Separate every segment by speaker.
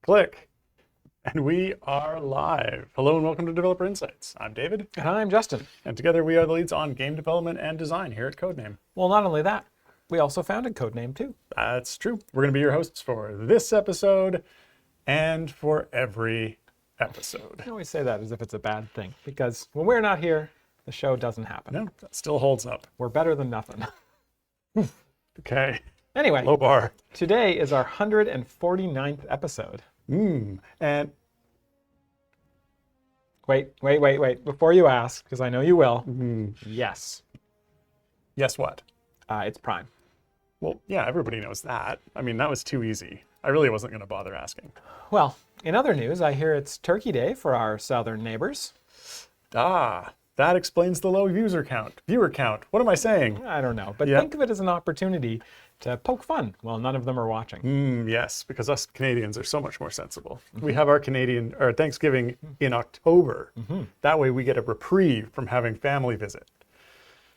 Speaker 1: Click. And we are live. Hello and welcome to Developer Insights. I'm David.
Speaker 2: And I'm Justin.
Speaker 1: And together we are the leads on game development and design here at Codename.
Speaker 2: Well, not only that, we also founded Codename too.
Speaker 1: That's true. We're going to be your hosts for this episode and for every episode.
Speaker 2: I always say that as if it's a bad thing, because when we're not here, the show doesn't happen.
Speaker 1: No, that still holds up.
Speaker 2: We're better than nothing.
Speaker 1: Okay.
Speaker 2: Anyway,
Speaker 1: Low bar.
Speaker 2: today is our 149th episode.
Speaker 1: And
Speaker 2: Wait. Before you ask, because I know you will. Yes,
Speaker 1: guess what?
Speaker 2: it's Prime.
Speaker 1: Well, yeah, everybody knows that. I mean, that was too easy. I really wasn't going to bother asking.
Speaker 2: Well, in other news, I hear it's Turkey Day for our southern neighbors.
Speaker 1: That explains the low viewer count. What am I saying?
Speaker 2: I don't know, but
Speaker 1: Yep.
Speaker 2: think of it as an opportunity to poke fun while none of them are watching.
Speaker 1: Yes, because us Canadians are so much more sensible. We have our Thanksgiving in October. That way we get a reprieve from having family visit.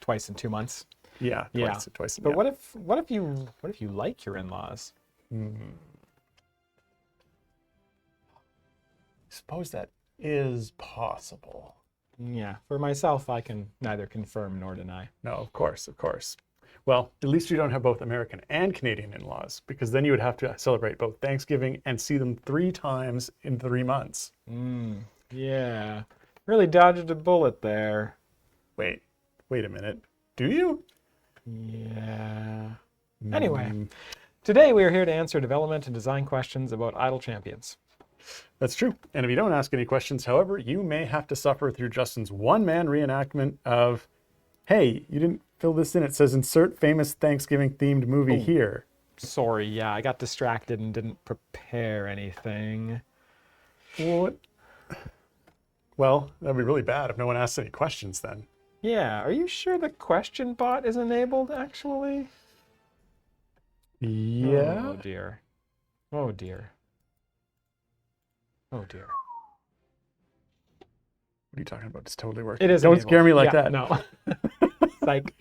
Speaker 2: Twice in 2 months.
Speaker 1: Yeah,
Speaker 2: Yeah.
Speaker 1: twice.
Speaker 2: But
Speaker 1: yeah.
Speaker 2: what if you like your in-laws?
Speaker 1: Suppose that is possible.
Speaker 2: Yeah, for myself, I can neither confirm nor deny.
Speaker 1: No, of course. Well, at least you don't have both American and Canadian in-laws, because then you would have to celebrate both Thanksgiving and see them 3 times in 3 months.
Speaker 2: Yeah, really dodged a bullet there.
Speaker 1: Wait a minute. Do you?
Speaker 2: Yeah. Anyway, today we are here to answer development and design questions about Idle Champions.
Speaker 1: That's true. And if you don't ask any questions, however, you may have to suffer through Justin's one-man reenactment of, hey, you didn't fill this in. It says insert famous Thanksgiving-themed movie here.
Speaker 2: Sorry, yeah, I got distracted and didn't prepare anything.
Speaker 1: What? Well, that'd be really bad if no one asks any questions then.
Speaker 2: Yeah, are you sure the question bot is enabled, actually?
Speaker 1: Yeah.
Speaker 2: Oh, dear. Oh, dear. Oh, dear.
Speaker 1: What are you talking about? It's totally working.
Speaker 2: It is
Speaker 1: Don't
Speaker 2: enabled.
Speaker 1: scare me like
Speaker 2: Yeah,
Speaker 1: that.
Speaker 2: No. Psych.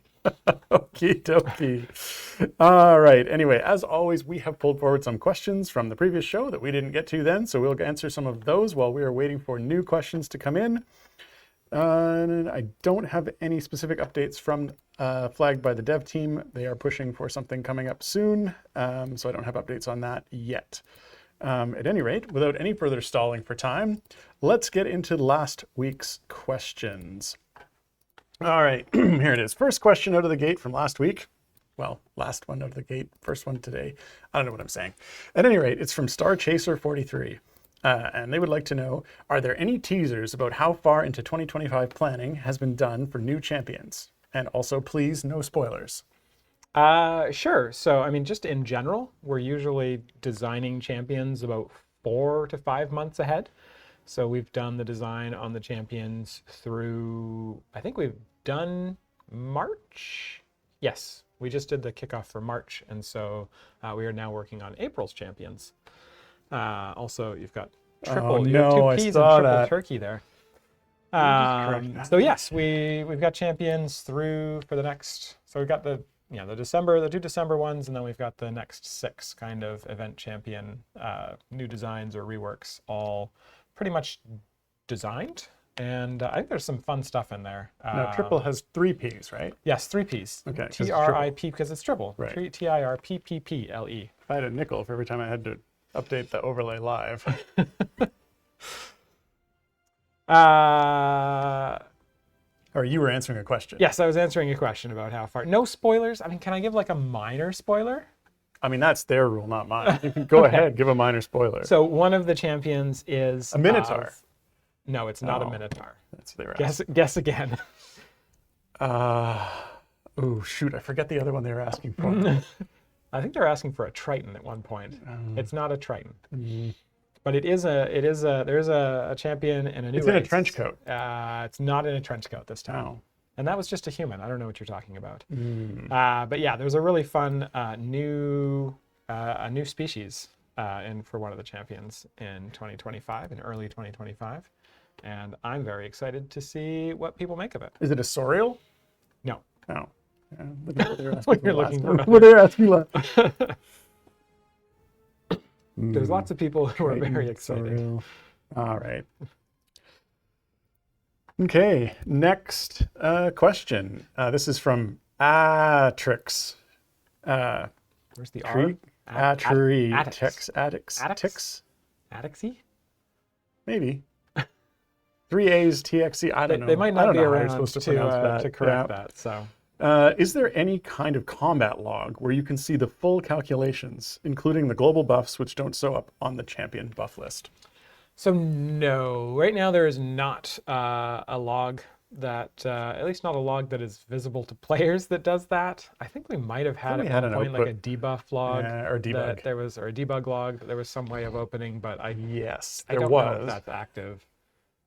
Speaker 1: Okie dokie. All right. Anyway, as always, we have pulled forward some questions from the previous show that we didn't get to then, so we'll answer some of those while we are waiting for new questions to come in. I don't have any specific updates from flagged by the dev team. They are pushing for something coming up soon, so I don't have updates on that yet. At any rate, without any further stalling for time, let's get into last week's questions. All right, here it is. First question out of the gate from last week. Well, last one out of the gate, first one today. I don't know what I'm saying. At any rate, it's from Star Chaser 43. And they would like to know, are there any teasers about how far into 2025 planning has been done for new champions? And also, please, no spoilers.
Speaker 2: Sure. So, I mean, just in general, we're usually designing champions about 4 to 5 months ahead. So we've done the design on the champions through, I think we've done March. Yes, we just did the kickoff for March. And so we are now working on April's champions. Also, you've got triple, you have
Speaker 1: no, I
Speaker 2: 2 Ps and
Speaker 1: saw
Speaker 2: triple
Speaker 1: that.
Speaker 2: turkey there.
Speaker 1: correct that.
Speaker 2: So yes, we've got champions through for the next, so we've got the 2 December ones, and then we've got the next 6 kind of event champion new designs or reworks all pretty much designed. And I think there's some fun stuff in there.
Speaker 1: Now, triple has 3 Ps, right?
Speaker 2: Yes, 3 Ps.
Speaker 1: Okay, 'cause it's
Speaker 2: TRIP, because it's triple.
Speaker 1: Right.
Speaker 2: TIRPPPLE.
Speaker 1: If I had a nickel for every time I had to update the overlay live. Or you were answering a question.
Speaker 2: Yes, I was answering a question about how far. No spoilers. I mean, can I give like a minor spoiler?
Speaker 1: I mean, that's their rule, not mine. You can go ahead, give a minor spoiler.
Speaker 2: So one of the champions is
Speaker 1: A Minotaur.
Speaker 2: No, it's not
Speaker 1: Oh.
Speaker 2: a Minotaur.
Speaker 1: That's what they were asking.
Speaker 2: Guess again.
Speaker 1: Oh, shoot. I forget the other one they were asking for.
Speaker 2: I think they're asking for a Triton at one point. It's not a Triton.
Speaker 1: Mm-hmm.
Speaker 2: But there's a champion in a new
Speaker 1: It's in a
Speaker 2: race.
Speaker 1: trench coat.
Speaker 2: It's not in a trench coat this time.
Speaker 1: Oh.
Speaker 2: And that was just a human. I don't know what you're talking about.
Speaker 1: Mm.
Speaker 2: But yeah, there's a really fun new species for one of the champions in 2025, in early 2025. And I'm very excited to see what people make of it.
Speaker 1: Is it a Sorial?
Speaker 2: No.
Speaker 1: No. Yeah, look at what they were asking
Speaker 2: What
Speaker 1: for
Speaker 2: you're
Speaker 1: last
Speaker 2: looking
Speaker 1: one.
Speaker 2: for.
Speaker 1: What they were asking last.
Speaker 2: There's lots of people who are very excited.
Speaker 1: Zoro. All right. Okay, next question. This is from Atrix.
Speaker 2: Where's the R?
Speaker 1: Atrix.
Speaker 2: Addicts? Addixy?
Speaker 1: Maybe. 3A's TXC. I don't know.
Speaker 2: They might
Speaker 1: I
Speaker 2: not
Speaker 1: don't
Speaker 2: be
Speaker 1: know how you're
Speaker 2: around
Speaker 1: supposed to pronounce that.
Speaker 2: to correct that. So,
Speaker 1: is there any kind of combat log where you can see the full calculations, including the global buffs, which don't show up on the champion buff list?
Speaker 2: So no, right now there is not a log that, at least not a log that is visible to players that does that. I think we might have had at one point like a debuff log
Speaker 1: or debug.
Speaker 2: Or a debug log. There was some way of opening, but I don't know if that's active.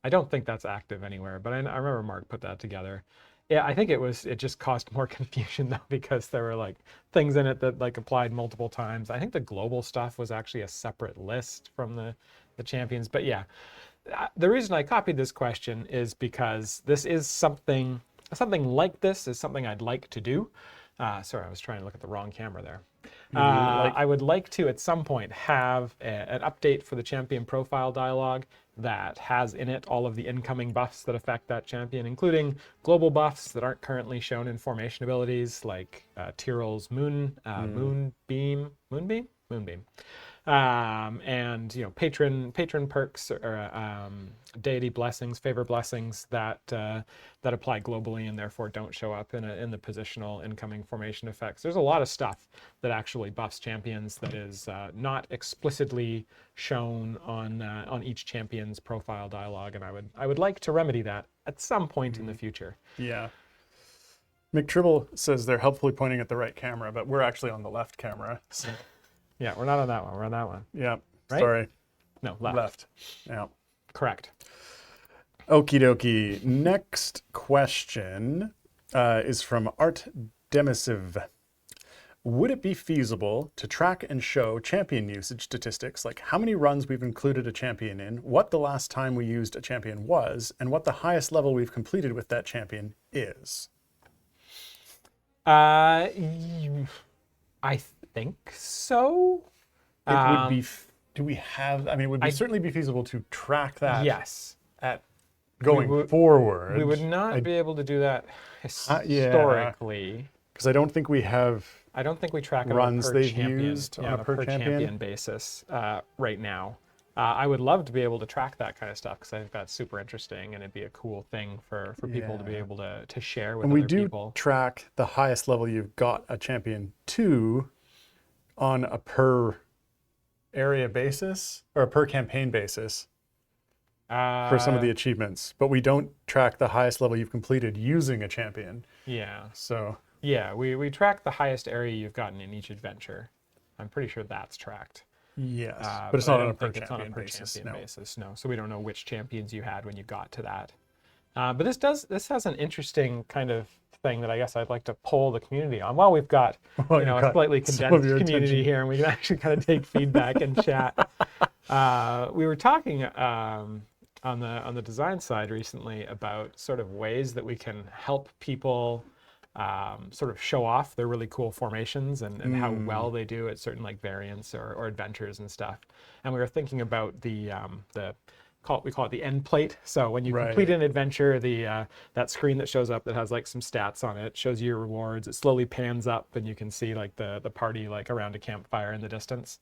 Speaker 2: I don't think that's active anywhere, but I remember Mark put that together. Yeah, I think it just caused more confusion though, because there were like things in it that like applied multiple times. I think the global stuff was actually a separate list from the champions. But yeah, the reason I copied this question is because this is something like this is something I'd like to do. Sorry, I was trying to look at the wrong camera there. I would like to at some point have an update for the champion profile dialogue that has in it all of the incoming buffs that affect that champion, including global buffs that aren't currently shown in formation abilities, like Tyrell's Moonbeam, and patron perks or deity blessings, favor blessings that apply globally and therefore don't show up in the positional incoming formation effects. There's a lot of stuff that actually buffs champions that is not explicitly shown on each champion's profile dialogue, and I would like to remedy that at some point in the future.
Speaker 1: Yeah. McTribble says they're helpfully pointing at the right camera, but we're actually on the left camera. So.
Speaker 2: Yeah, we're not on that one. We're on that one.
Speaker 1: Yeah.
Speaker 2: Right?
Speaker 1: Sorry.
Speaker 2: No, left.
Speaker 1: Left. Yeah.
Speaker 2: Correct.
Speaker 1: Okie dokie. Next question is from Art Demisiv. Would it be feasible to track and show champion usage statistics, like how many runs we've included a champion in, what the last time we used a champion was, and what the highest level we've completed with that champion is?
Speaker 2: I think so.
Speaker 1: It would be. Do we have? I mean, it would certainly be feasible to track that.
Speaker 2: Yes.
Speaker 1: At going forward,
Speaker 2: we would not be able to do that historically,
Speaker 1: because I don't think we have.
Speaker 2: I don't think we track
Speaker 1: runs they've
Speaker 2: champion,
Speaker 1: used on a per champion
Speaker 2: basis right now. I would love to be able to track that kind of stuff because I think that's super interesting and it'd be a cool thing for people to be able to share with other people.
Speaker 1: We do track the highest level you've got a champion to on a per area basis or a per campaign basis for some of the achievements, but we don't track the highest level you've completed using a champion.
Speaker 2: Yeah.
Speaker 1: So.
Speaker 2: Yeah, we track the highest area you've gotten in each adventure. I'm pretty sure that's tracked.
Speaker 1: Yes, but it's not on a per
Speaker 2: champion
Speaker 1: basis.
Speaker 2: No, so we don't know which champions you had when you got to that. But this has an interesting kind of thing that I guess I'd like to poll the community on. Well, we've got a slightly condensed community here, and we can actually kind of take feedback and chat. We were talking on the design side recently about sort of ways that we can help people sort of show off their really cool formations and how well they do at certain like variants or adventures and stuff. And we were thinking about we call it the end plate. So when you complete an adventure, that screen that shows up that has like some stats on it shows you your rewards. It slowly pans up and you can see like the party like around a campfire in the distance.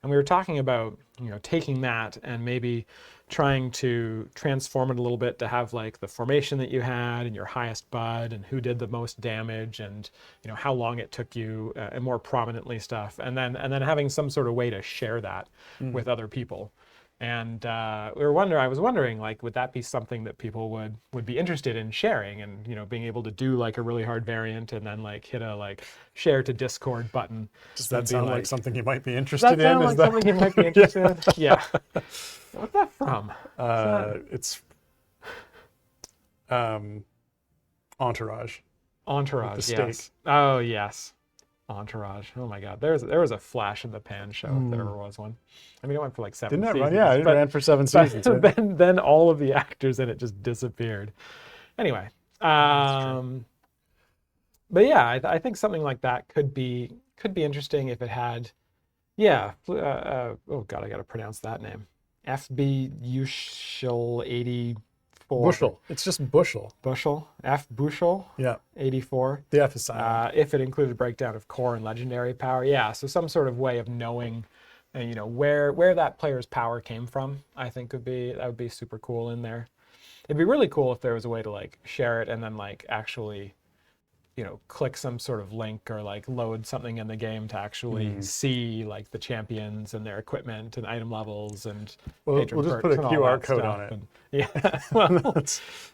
Speaker 2: And we were talking about taking that and maybe trying to transform it a little bit to have like the formation that you had and your highest bud and who did the most damage and how long it took you and more prominently stuff, and then having some sort of way to share that with other people. And I was wondering, like, would that be something that people would be interested in sharing and, being able to do like a really hard variant and then like hit a like share to Discord button?
Speaker 1: Does that sound like something you might be interested in?
Speaker 2: Does that sound like something you might be interested in? Yeah. What's that from?
Speaker 1: It's Entourage.
Speaker 2: Entourage,
Speaker 1: the
Speaker 2: yes.
Speaker 1: steak.
Speaker 2: Oh, yes. Entourage. Oh my God. There was a flash in the pan show if there ever was one. I mean, it went for like 7 seasons.
Speaker 1: Didn't it run? Yeah, it ran for 7 seasons.
Speaker 2: Then all of the actors in it just disappeared. Anyway, but yeah, I think something like that could be interesting if it had Yeah. Oh God, I got to pronounce that name. FB Ushel 84
Speaker 1: Bushel. It's just bushel.
Speaker 2: Bushel. F Bushel
Speaker 1: Yeah.
Speaker 2: 84.
Speaker 1: The F is silent.
Speaker 2: If it included breakdown of core and legendary power, yeah. So some sort of way of knowing, where that player's power came from. I think would be super cool in there. It'd be really cool if there was a way to like share it and then like actually click some sort of link or like load something in the game to actually see like the champions and their equipment and item levels and
Speaker 1: We'll
Speaker 2: patron
Speaker 1: just put
Speaker 2: perks
Speaker 1: a
Speaker 2: and all
Speaker 1: QR
Speaker 2: that
Speaker 1: code
Speaker 2: stuff.
Speaker 1: on it.
Speaker 2: And, yeah, well,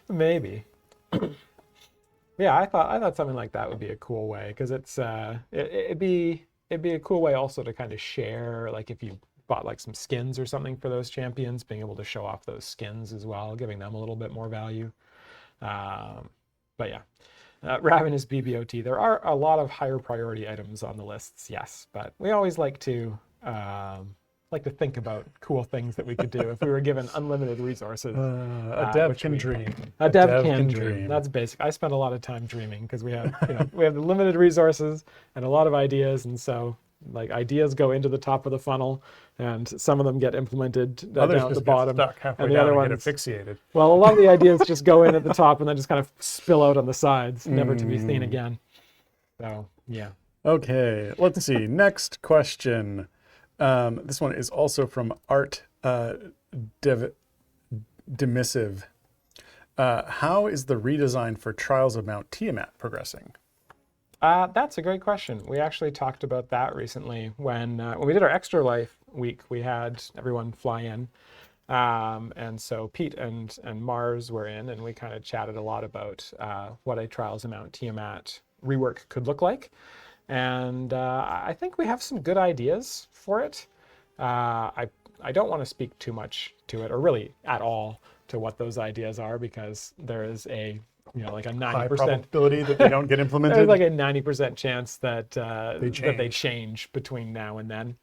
Speaker 2: maybe. Yeah, I thought something like that would be a cool way because it'd be a cool way also to kind of share, like if you bought like some skins or something for those champions, being able to show off those skins as well, giving them a little bit more value. But yeah, Ravenous BBOT. There are a lot of higher priority items on the lists, yes, but we always like to think about cool things that we could do if we were given unlimited resources.
Speaker 1: A dev can dream.
Speaker 2: A dev can dream. That's basic. I spend a lot of time dreaming because we have we have the limited resources and a lot of ideas, and so like ideas go into the top of the funnel, and some of them get implemented down at the bottom,
Speaker 1: get stuck halfway
Speaker 2: and the
Speaker 1: down
Speaker 2: other
Speaker 1: and
Speaker 2: ones
Speaker 1: get asphyxiated.
Speaker 2: well, a lot of the ideas just go in at the top and then just kind of spill out on the sides, never to be seen again. So yeah.
Speaker 1: Okay, let's see. Next question. This one is also from Art Demissive. How is the redesign for Trials of Mount Tiamat progressing?
Speaker 2: That's a great question. We actually talked about that recently when we did our Extra Life week. We had everyone fly in, and so Pete and Mars were in, and we kind of chatted a lot about what a Trials of Mount Tiamat rework could look like. And I think we have some good ideas for it. I don't want to speak too much to it, or really at all, to what those ideas are, because there is a like a 90%
Speaker 1: High probability that they don't get implemented.
Speaker 2: There's like a 90% chance that they
Speaker 1: change.
Speaker 2: change between now and then.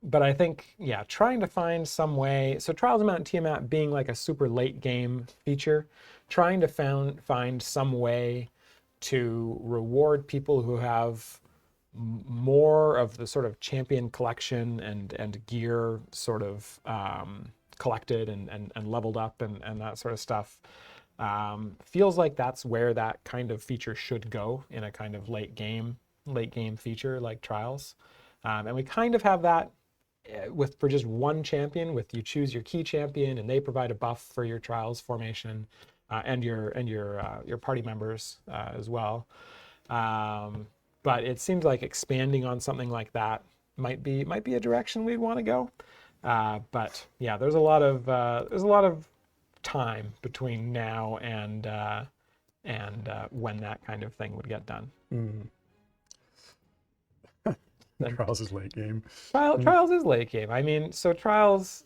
Speaker 2: But I think, yeah, trying to find some way. So Trials of Mount Tiamat being like a super late game feature, trying to find some way to reward people who have more of the sort of champion collection and gear sort of collected and leveled up and that sort of stuff. Feels like that's where that kind of feature should go in a kind of late game feature like Trials. And we kind of have that for just one champion, with you choose your key champion and they provide a buff for your Trials formation and your party members as well. But it seems like expanding on something like that might be a direction we'd want to go. But yeah, there's a lot of time between now and when that kind of thing would get done.
Speaker 1: Trials is late game.
Speaker 2: Trials is late game. I mean, so Trials,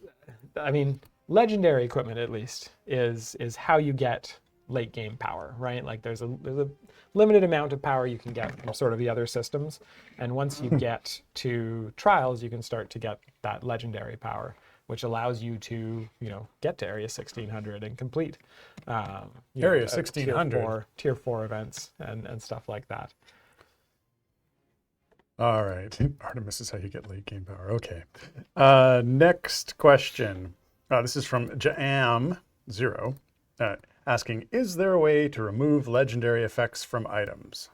Speaker 2: legendary equipment at least is how you get late game power, right? Like there's a limited amount of power you can get from sort of the other systems, and once you get to Trials, you can start to get that legendary power, which allows you to get to Area 1600 and complete
Speaker 1: Area 1600
Speaker 2: tier 4 events and stuff like that.
Speaker 1: All right. Artemis is how you get late game power. Okay. Next question. This is from Jaam0, asking, is there a way to remove legendary effects from items?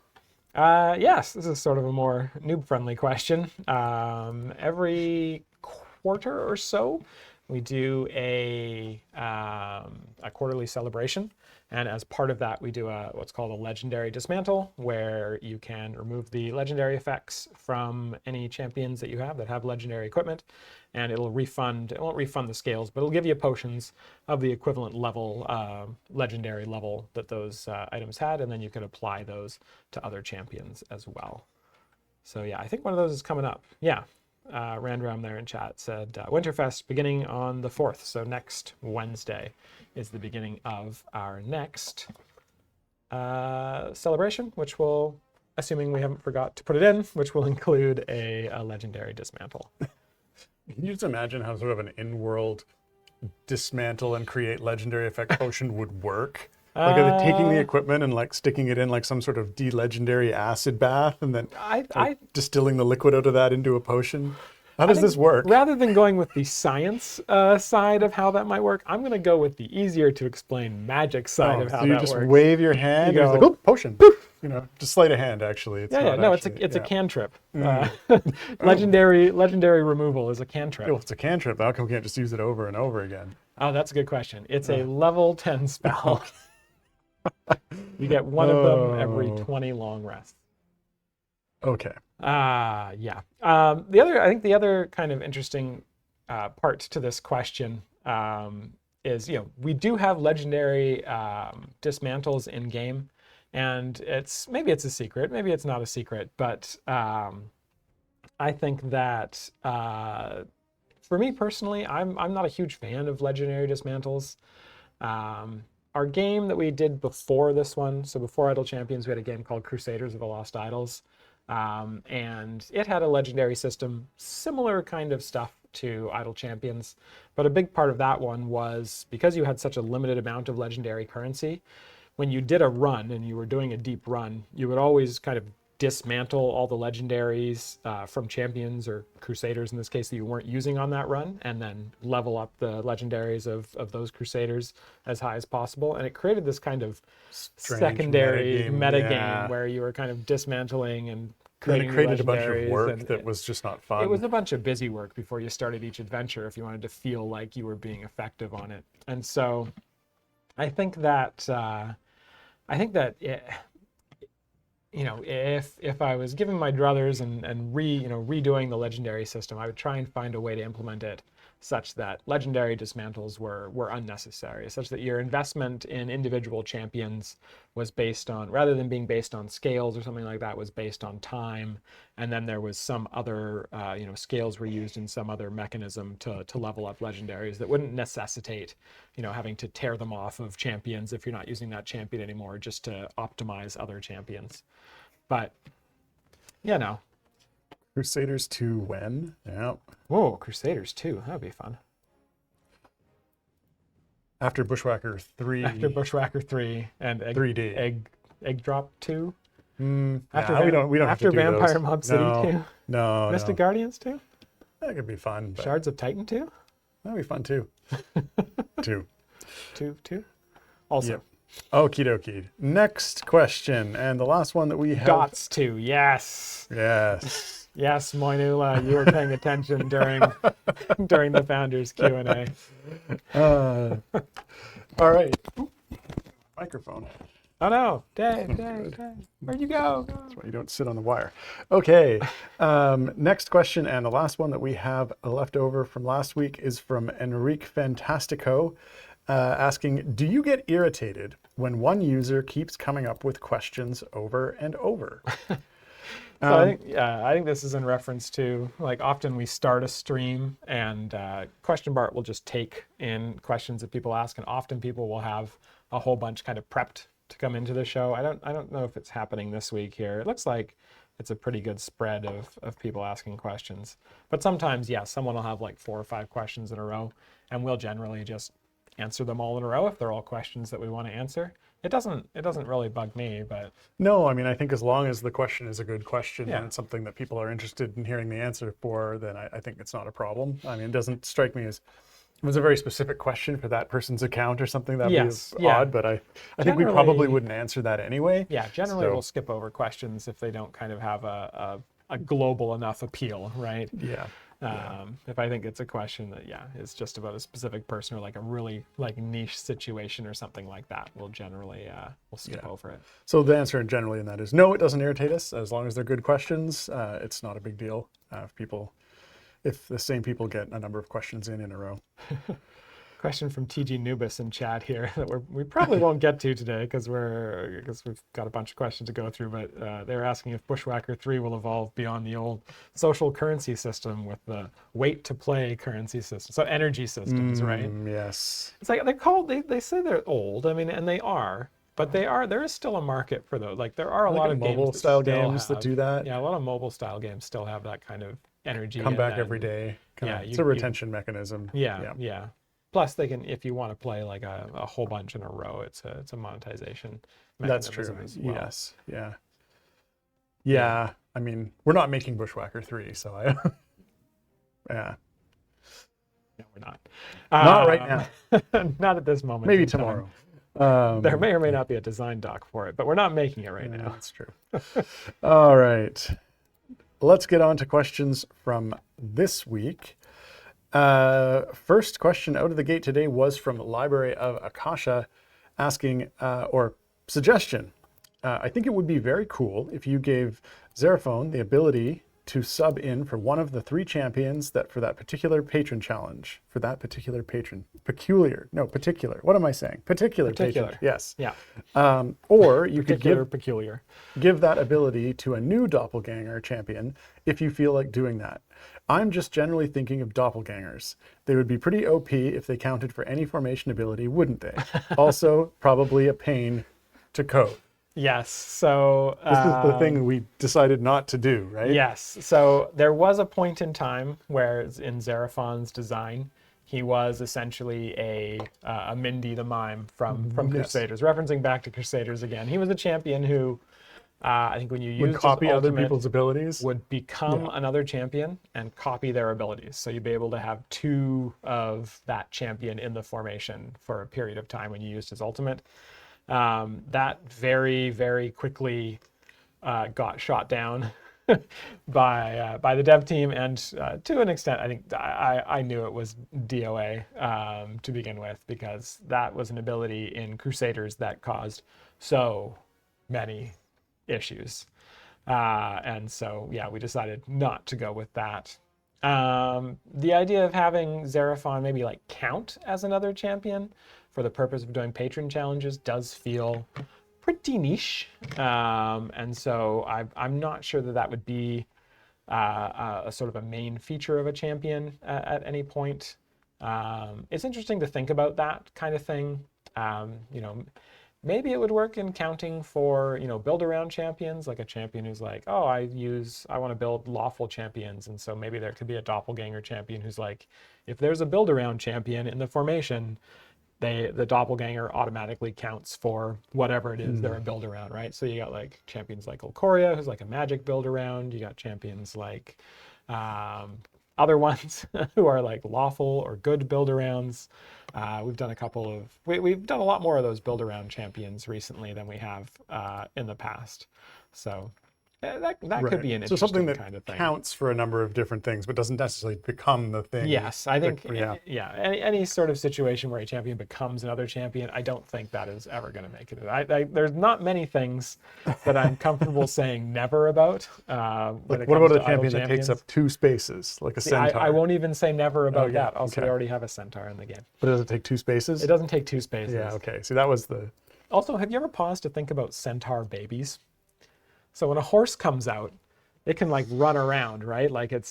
Speaker 2: Yes, this is sort of a more noob-friendly question. Every quarter or so, we do a quarterly celebration. And as part of that, we do what's called a legendary dismantle, where you can remove the legendary effects from any champions that you have that have legendary equipment, and it won't refund the scales, but it'll give you potions of the equivalent level, legendary level that those items had, and then you can apply those to other champions as well. So yeah, I think one of those is coming up. Yeah. Randram there in chat said Winterfest beginning on the 4th, so next Wednesday is the beginning of our next celebration, which will, assuming we haven't forgot to put it in, which will include a legendary dismantle.
Speaker 1: Can you just imagine how sort of an in-world dismantle and create legendary effect potion would work? Like, are they taking the equipment and like sticking it in like some sort of de-legendary acid bath and then distilling the liquid out of that into a potion? How does this work?
Speaker 2: Rather than going with the science side of how that might work, I'm going to go with the easier to explain magic side of how
Speaker 1: so you
Speaker 2: that
Speaker 1: just
Speaker 2: works.
Speaker 1: wave your hand
Speaker 2: You
Speaker 1: and it's
Speaker 2: go,
Speaker 1: like, oh, potion. You know, just sleight of hand, actually. It's not
Speaker 2: no,
Speaker 1: actually,
Speaker 2: it's a cantrip.
Speaker 1: Oh.
Speaker 2: Legendary removal is a cantrip.
Speaker 1: Well, it's a cantrip. How come we can't just use it over and over again?
Speaker 2: Oh, that's a good question. It's a level 10 spell. You get one of them every 20 long rests.
Speaker 1: Okay.
Speaker 2: Yeah. I think the other kind of interesting part to this question is, we do have legendary dismantles in game, and maybe it's a secret, maybe it's not a secret, but I think that for me personally, I'm not a huge fan of legendary dismantles. Our game that we did before this one, so before Idle Champions, we had a game called Crusaders of the Lost Idols. And it had a legendary system, similar kind of stuff to Idle Champions. But a big part of that one was because you had such a limited amount of legendary currency, when you did a run and you were doing a deep run, you would always kind of dismantle all the legendaries from champions or crusaders in this case that you weren't using on that run, and then level up the legendaries of those crusaders as high as possible. And it created this kind of secondary metagame where you were kind of dismantling and creating.
Speaker 1: It created a bunch of work that was just not fun.
Speaker 2: It was a bunch of busy work before you started each adventure if you wanted to feel like you were being effective on it. And so I think that if I was giving my druthers and redoing the legendary system, I would try and find a way to implement it such that legendary dismantles were unnecessary, such that your investment in individual champions was based on, rather than being based on scales or something like that, was based on time, and then there was some other scales were used in some other mechanism to level up legendaries that wouldn't necessitate having to tear them off of champions if you're not using that champion anymore, just to optimize other champions. But
Speaker 1: Crusaders 2 when? Yeah.
Speaker 2: Whoa, Crusaders 2. That would be fun.
Speaker 1: After Bushwhacker 3.
Speaker 2: After Bushwhacker 3 and
Speaker 1: 3D.
Speaker 2: Egg Drop 2.
Speaker 1: After we don't have to do
Speaker 2: Vampire
Speaker 1: those.
Speaker 2: Mob City 2.
Speaker 1: No.
Speaker 2: Mystic Guardians 2.
Speaker 1: That could be fun. But
Speaker 2: Shards of Titan 2.
Speaker 1: That'd be fun too. 2.
Speaker 2: 2. Also.
Speaker 1: Yep. Okie dokie. Next question, and the last one that we have.
Speaker 2: Dots 2. Yes.
Speaker 1: Yes.
Speaker 2: Yes, Moinula, you were paying attention during the Founders Q&A.
Speaker 1: All right. Ooh, microphone.
Speaker 2: Oh no, Dave, where'd you go?
Speaker 1: That's why you don't sit on the wire. Okay, next question, and the last one that we have left over from last week is from Enrique Fantastico, asking, do you get irritated when one user keeps coming up with questions over and over?
Speaker 2: So I think this is in reference to, like, often we start a stream and Question Bart will just take in questions that people ask, and often people will have a whole bunch kind of prepped to come into the show. I don't know if it's happening this week here. It looks like it's a pretty good spread of people asking questions. But sometimes, someone will have like 4 or 5 questions in a row, and we'll generally just answer them all in a row if they're all questions that we want to answer. It doesn't really bug me, but... No,
Speaker 1: I mean, I think as long as the question is a good question and it's something that people are interested in hearing the answer for, then I think it's not a problem. I mean, it doesn't strike me as... It was a very specific question for that person's account or something. That'd be odd, but I think we probably wouldn't answer that anyway. Yeah, generally we'll skip over questions if they don't kind of have a global enough appeal, right? Yeah. If I think it's a question that, is just about a specific person or like a really like niche situation or something like that, we'll generally we'll skip over it. So the answer generally in that is no, it doesn't irritate us. As long as they're good questions, it's not a big deal if the same people get a number of questions in a row. Question from TG Nubis in chat here that we probably won't get to today because we've got a bunch of questions to go through, but they're asking if Bushwhacker 3 will evolve beyond the old social currency system with the wait to play currency system. So energy systems, right? Yes. It's like they say they're old, I mean, and they are, but there is still a market for those. Like there are a lot of mobile style games that do that. Yeah, a lot of mobile style games still have that kind of energy. Come back every day. It's a retention mechanism. Yeah.
Speaker 2: Plus, they can, if you want to play like a whole bunch in a row, it's a monetization
Speaker 1: That's
Speaker 2: mechanism
Speaker 1: true.
Speaker 2: as well.
Speaker 1: Yes. Yeah. I mean, we're not making Bushwhacker 3, so yeah.
Speaker 2: No, we're not.
Speaker 1: Not right now.
Speaker 2: Not at this moment.
Speaker 1: Maybe
Speaker 2: in time.
Speaker 1: tomorrow.
Speaker 2: There may or may not be a design doc for it, but we're not making it right now.
Speaker 1: That's true. All right. Let's get on to questions from this week. First question out of the gate today was from Library of Akasha, asking, or suggestion. I think it would be very cool if you gave Xeraphone the ability to sub in for one of the 3 champions that for that particular patron challenge, for that particular patron, particular, what am I saying? Particular. Patron, yes.
Speaker 2: Yeah.
Speaker 1: Or you could
Speaker 2: peculiar.
Speaker 1: give that ability to a new doppelganger champion if you feel like doing that. I'm just generally thinking of doppelgangers. They would be pretty OP if they counted for any formation ability, wouldn't they? Also, probably a pain to code.
Speaker 2: Yes. So
Speaker 1: this is the thing we decided not to do, right?
Speaker 2: Yes. So there was a point in time where in Xeraphone's design, he was essentially a Mindy the Mime from Crusaders, referencing back to Crusaders again. He was a champion who, I think when you
Speaker 1: would
Speaker 2: used
Speaker 1: copy
Speaker 2: his
Speaker 1: other
Speaker 2: ultimate,
Speaker 1: people's abilities,
Speaker 2: would become another champion and copy their abilities. So you'd be able to have 2 of that champion in the formation for a period of time when you used his ultimate. That very, very quickly got shot down by the dev team, and to an extent, I think I knew it was DOA to begin with, because that was an ability in Crusaders that caused so many issues, and so yeah, we decided not to go with that. The idea of having Xeraphon maybe like count as another champion for the purpose of doing patron challenges does feel pretty niche, and so I'm not sure that would be a sort of a main feature of a champion at any point. It's interesting to think about that kind of thing. Maybe it would work in counting for, build around champions, like a champion who's like, oh, I want to build lawful champions. And so maybe there could be a doppelganger champion who's like, if there's a build around champion in the formation, the doppelganger automatically counts for whatever it is they're a build around, right? So you got like champions like Ulcoria, who's like a magic build around. You got champions like other ones who are like lawful or good build arounds. We've done we've done a lot more of those build around champions recently than we have in the past. So that could be an interesting
Speaker 1: something that
Speaker 2: kind of thing.
Speaker 1: Counts for a number of different things, but doesn't necessarily become the thing.
Speaker 2: Yes, I think any sort of situation where a champion becomes another champion, I don't think that is ever going to make it. There's not many things that I'm comfortable saying never about.
Speaker 1: What about a champion that takes up 2 spaces, like a centaur?
Speaker 2: I won't even say never about that. Also, we already have a centaur in the game.
Speaker 1: But does it take 2 spaces?
Speaker 2: It doesn't take 2 spaces.
Speaker 1: Yeah. Okay. See, that was the.
Speaker 2: Also, have you ever paused to think about centaur babies? So when a horse comes out, it can like run around, right? Like it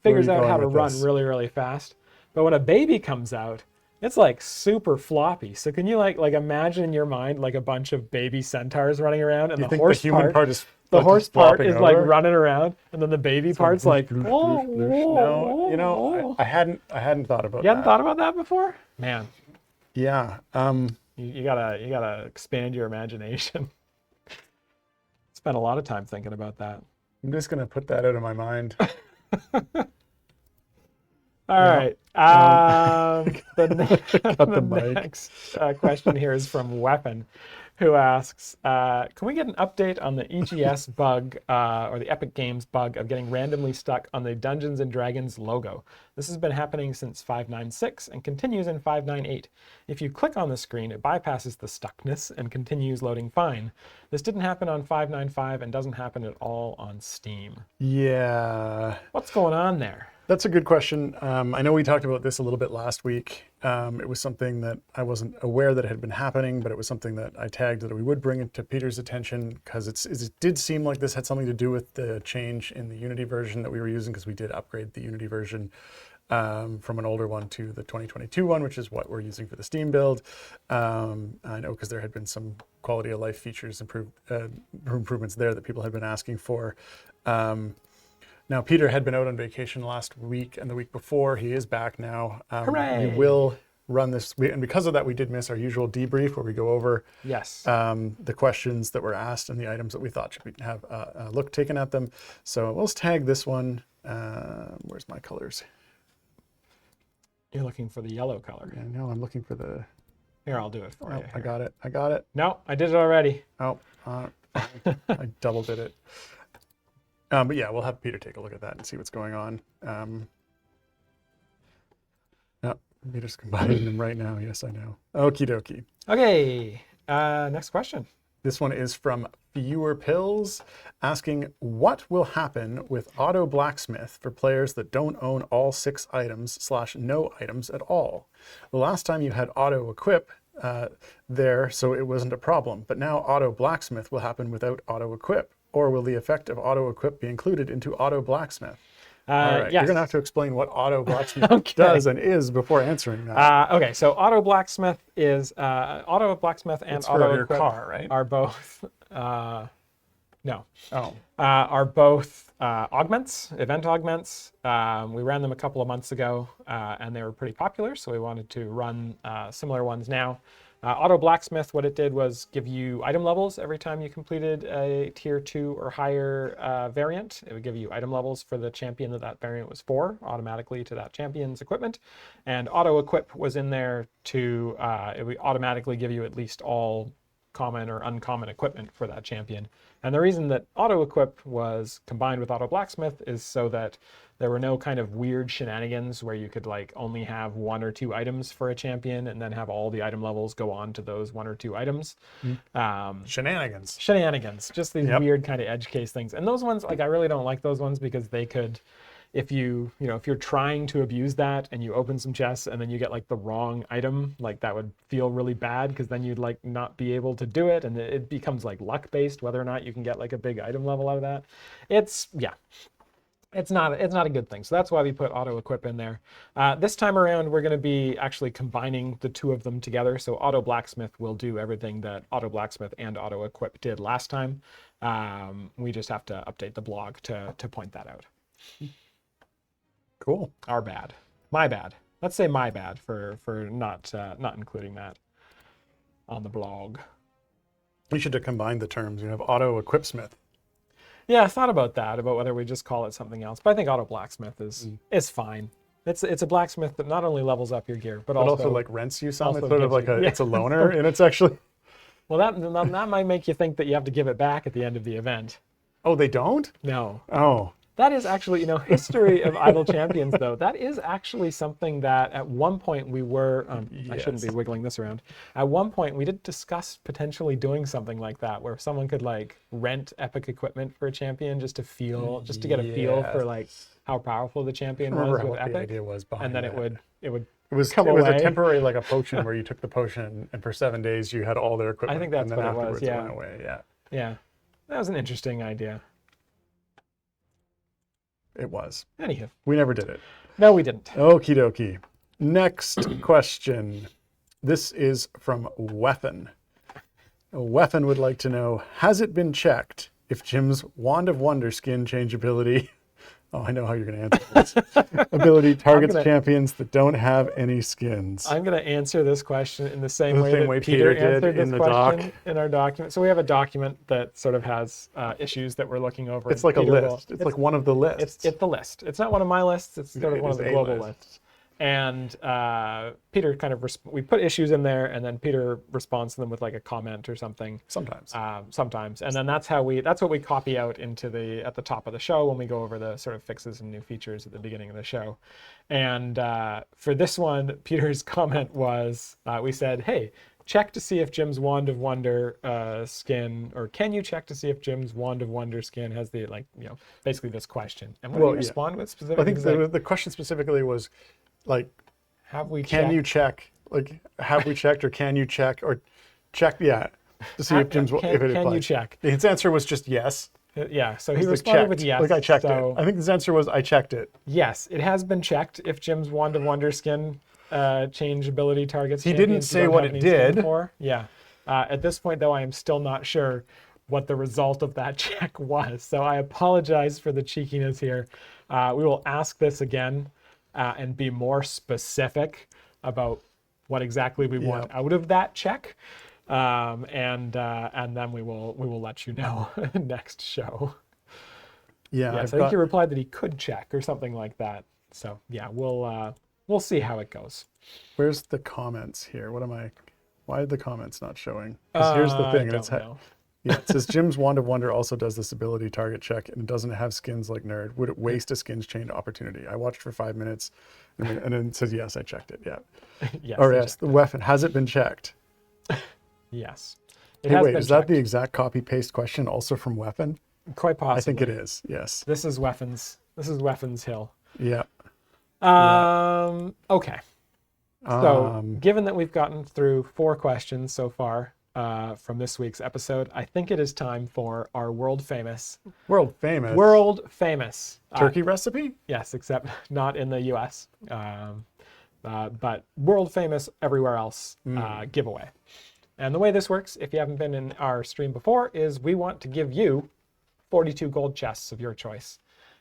Speaker 2: figures out how to run really, really fast. But when a baby comes out, it's like super floppy. So can you like imagine in your mind like a bunch of baby centaurs running around, and the horse part is like running around, and then the baby part's like,
Speaker 1: no, I hadn't thought about that.
Speaker 2: You hadn't thought about that before? Man.
Speaker 1: Yeah.
Speaker 2: You gotta expand your imagination. Spent a lot of time thinking about that.
Speaker 1: I'm just gonna put that out of my mind.
Speaker 2: All right. The next question here is from Weapon, who asks, can we get an update on the EGS bug or the Epic Games bug of getting randomly stuck on the Dungeons and Dragons logo? This has been happening since 5.9.6 and continues in 5.9.8. If you click on the screen, it bypasses the stuckness and continues loading fine. This didn't happen on 5.9.5 and doesn't happen at all on Steam.
Speaker 1: Yeah.
Speaker 2: What's going on there?
Speaker 1: That's a good question. I know we talked about this a little bit last week. It was something that I wasn't aware that it had been happening, but it was something that I tagged that we would bring it to Peter's attention, because it did seem like this had something to do with the change in the Unity version that we were using, because we did upgrade the Unity version from an older one to the 2022 one, which is what we're using for the Steam build. I know because there had been some quality of life features improvements there that people had been asking for. Now, Peter had been out on vacation last week and the week before. He is back now.
Speaker 2: Hooray!
Speaker 1: run this. And because of that, we did miss our usual debrief where we go over
Speaker 2: Yes.
Speaker 1: the questions that were asked and the items that we thought should have a look taken at them. So let's tag this one. Where's my colors?
Speaker 2: You're looking for the yellow color.
Speaker 1: Yeah, no, I'm looking for the.
Speaker 2: Here, I'll do it for you.
Speaker 1: I got it. I got it.
Speaker 2: No, I did it already.
Speaker 1: Oh, I double did it. But yeah, we'll have Peter take a look at that and see what's going on. No, Peter's combining them right now. Yes, I know. Okie dokie.
Speaker 2: Okay, next question.
Speaker 1: This one is from Fewer Pills, asking what will happen with Auto Blacksmith for players that don't own all 6 items / no items at all. The last time you had Auto Equip there, so it wasn't a problem, but now Auto Blacksmith will happen without Auto Equip, or will the effect of Auto Equip be included into Auto Blacksmith? All right,
Speaker 2: yes.
Speaker 1: you're gonna have to explain what Auto Blacksmith does and is before answering that.
Speaker 2: Okay, so Auto Blacksmith is Auto Blacksmith and
Speaker 1: It's for
Speaker 2: Auto
Speaker 1: your
Speaker 2: Equip
Speaker 1: car, right?
Speaker 2: are both no.
Speaker 1: Oh,
Speaker 2: Are both augments, event augments. We ran them a couple of months ago, and they were pretty popular, so we wanted to run similar ones now. Auto Blacksmith, what it did was give you item levels every time you completed a tier 2 or higher variant. It would give you item levels for the champion that variant was for, automatically to that champion's equipment. And Auto Equip was in there to, it would automatically give you at least all common or uncommon equipment for that champion. And the reason that Auto Equip was combined with Auto Blacksmith is so that there were no kind of weird shenanigans where you could like only have 1 or 2 items for a champion and then have all the item levels go on to those 1 or 2 items.
Speaker 1: shenanigans.
Speaker 2: Shenanigans, just these weird kind of edge case things. And those ones, like I really don't like those ones because they could, if you know, if you're trying to abuse that and you open some chests and then you get like the wrong item, like that would feel really bad because then you'd like not be able to do it and it becomes like luck based whether or not you can get like a big item level out of that. It's not a good thing. So that's why we put Auto Equip in there. This time around, we're going to be actually combining the 2 of them together. So Auto Blacksmith will do everything that Auto Blacksmith and Auto Equip did last time. We just have to update the blog to point that out.
Speaker 1: Cool.
Speaker 2: Our bad. My bad. Let's say my bad for not including that on the blog.
Speaker 1: We should have combined the terms. You have Auto Equip Smith.
Speaker 2: Yeah, I thought about that, about whether we just call it something else. But I think Auto Blacksmith is fine. It's a blacksmith that not only levels up your gear, but also
Speaker 1: like rents you some. It's
Speaker 2: also
Speaker 1: sort of
Speaker 2: gives
Speaker 1: like
Speaker 2: you-
Speaker 1: it's a loaner, and it's actually.
Speaker 2: Well, that might make you think that you have to give it back at the end of the event.
Speaker 1: Oh, they don't?
Speaker 2: No.
Speaker 1: Oh.
Speaker 2: That is actually, history of Idle Champions, though. That is actually something that at one point we were, I shouldn't be wiggling this around. At one point we did discuss potentially doing something like that, where someone could like rent epic equipment for a champion just to get a feel for like how powerful the champion was with
Speaker 1: what
Speaker 2: epic.
Speaker 1: the idea was behind
Speaker 2: And then
Speaker 1: that.
Speaker 2: it would
Speaker 1: It was
Speaker 2: come
Speaker 1: a
Speaker 2: away.
Speaker 1: temporary like a potion where you took the potion and for 7 days you had all their equipment.
Speaker 2: I think that's
Speaker 1: and then
Speaker 2: what it was,
Speaker 1: afterwards
Speaker 2: yeah.
Speaker 1: went away. Yeah.
Speaker 2: Yeah. That was an interesting idea.
Speaker 1: It was.
Speaker 2: Anywho.
Speaker 1: We never did it.
Speaker 2: No, we didn't.
Speaker 1: Okie dokie. Next question. This is from Weapon. Weapon would like to know, has it been checked if Jim's Wand of Wonder skin changeability, oh, I know how you're going to answer this, ability targets champions that don't have any skins?
Speaker 2: I'm going to answer this question in the same
Speaker 1: The
Speaker 2: way
Speaker 1: same
Speaker 2: that
Speaker 1: way
Speaker 2: Peter
Speaker 1: Peter did
Speaker 2: answered this
Speaker 1: in the
Speaker 2: question
Speaker 1: doc.
Speaker 2: in our document. So we have a document that sort of has issues that we're looking over.
Speaker 1: It's like a list. It's like one of the lists.
Speaker 2: It's the list. It's not one of my lists. It's sort of
Speaker 1: It
Speaker 2: one
Speaker 1: is
Speaker 2: of the
Speaker 1: a
Speaker 2: global
Speaker 1: list.
Speaker 2: lists. And Peter kind of, we put issues in there and then Peter responds to them with like a comment or something.
Speaker 1: Sometimes.
Speaker 2: Sometimes. And then that's what we copy out into at the top of the show when we go over the sort of fixes and new features at the beginning of the show. And for this one, Peter's comment was, we said, hey, check to see if Jim's Wand of Wonder skin, or can you check to see if Jim's Wand of Wonder skin has the, basically this question. And what do you respond with specifically?
Speaker 1: I think the question specifically was, like,
Speaker 2: have we
Speaker 1: can you check, like, have we checked, or can you check, or check, to see if Jim's, if it applies.
Speaker 2: Can you check?
Speaker 1: His answer was just yes.
Speaker 2: Yeah, so he
Speaker 1: Like,
Speaker 2: responded with
Speaker 1: checked.
Speaker 2: yes.
Speaker 1: Like, I checked
Speaker 2: so,
Speaker 1: it. I think his answer was, I checked it.
Speaker 2: Yes, it has been checked if Jim's Wand of Wonder skin change ability targets.
Speaker 1: He didn't say what it did.
Speaker 2: Yeah. At this point, though, I am still not sure what the result of that check was. So I apologize for the cheekiness here. We will ask this again and be more specific about what exactly we want out of that check, and then we will let you know next show.
Speaker 1: Yeah,
Speaker 2: Yes, I think he replied that he could check or something like that. So yeah, we'll see how it goes.
Speaker 1: Where's the comments here? Why are the comments not showing? Because here's the thing.
Speaker 2: I don't know.
Speaker 1: Yeah, it says Jim's Wand of Wonder also does this ability target check and it doesn't have skins like Nerd. Would it waste a skins chain opportunity? I watched for 5 minutes and then it says, yes, I checked it. Yeah.
Speaker 2: Yes.
Speaker 1: Or yes, the weapon. Has it been checked?
Speaker 2: Yes.
Speaker 1: Hey, wait, is that the exact copy paste question also from Weapon?
Speaker 2: Quite possibly.
Speaker 1: I think it is, yes.
Speaker 2: This is Weapons. This is Weapons Hill.
Speaker 1: Yeah.
Speaker 2: Okay. So, given that we've gotten through 4 questions so far from this week's episode, I think it is time for our world famous
Speaker 1: turkey recipe?
Speaker 2: Yes, except not in the US, but world famous everywhere else giveaway. And the way this works, if you haven't been in our stream before, is we want to give you 42 gold chests of your choice.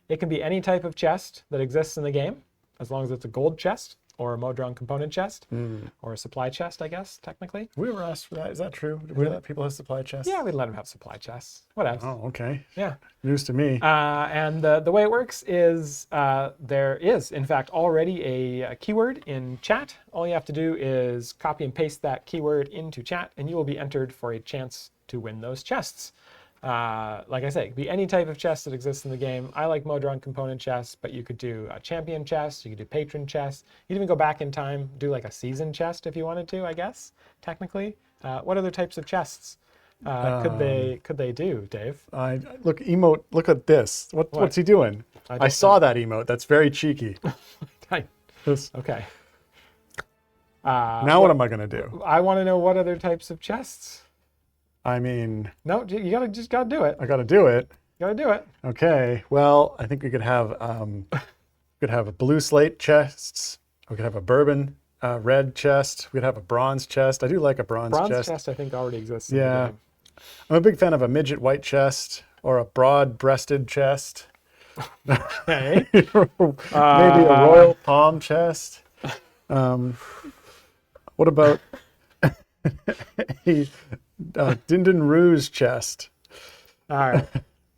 Speaker 2: It can be any type of chest that exists in the game, as long as it's a gold chest or a Modron component chest or a supply chest, I guess, technically.
Speaker 1: We were asked for that. Is that true? Did we let people have supply chests?
Speaker 2: Yeah, we'd let them have supply chests. What else?
Speaker 1: Oh, okay.
Speaker 2: Yeah.
Speaker 1: News to me.
Speaker 2: And the way it works is there is, in fact, already a keyword in chat. All you have to do is copy and paste that keyword into chat, and you will be entered for a chance to win those chests. Like I say, it could be any type of chest that exists in the game. I like Modron component chests, but you could do a champion chest, you could do patron chests. You'd even go back in time, do like a season chest if you wanted to, I guess, technically. What other types of chests could they do, Dave?
Speaker 1: Look, emote, look at this. What's he doing? I saw that emote. That's very cheeky.
Speaker 2: Okay.
Speaker 1: Now what am I going to do?
Speaker 2: I want to know what other types of chests.
Speaker 1: I mean...
Speaker 2: No, you just gotta do it.
Speaker 1: I gotta do it.
Speaker 2: You gotta do it.
Speaker 1: Okay. Well, I think we could have a blue slate chests. We could have a bourbon red chest. We could have a bronze chest. I do like a bronze chest.
Speaker 2: Bronze chest, I think, already exists in the game.
Speaker 1: I'm a big fan of a midget white chest or a broad-breasted chest.
Speaker 2: Okay.
Speaker 1: Maybe a royal palm chest. What about a Dindon Rouge chest?
Speaker 2: All right.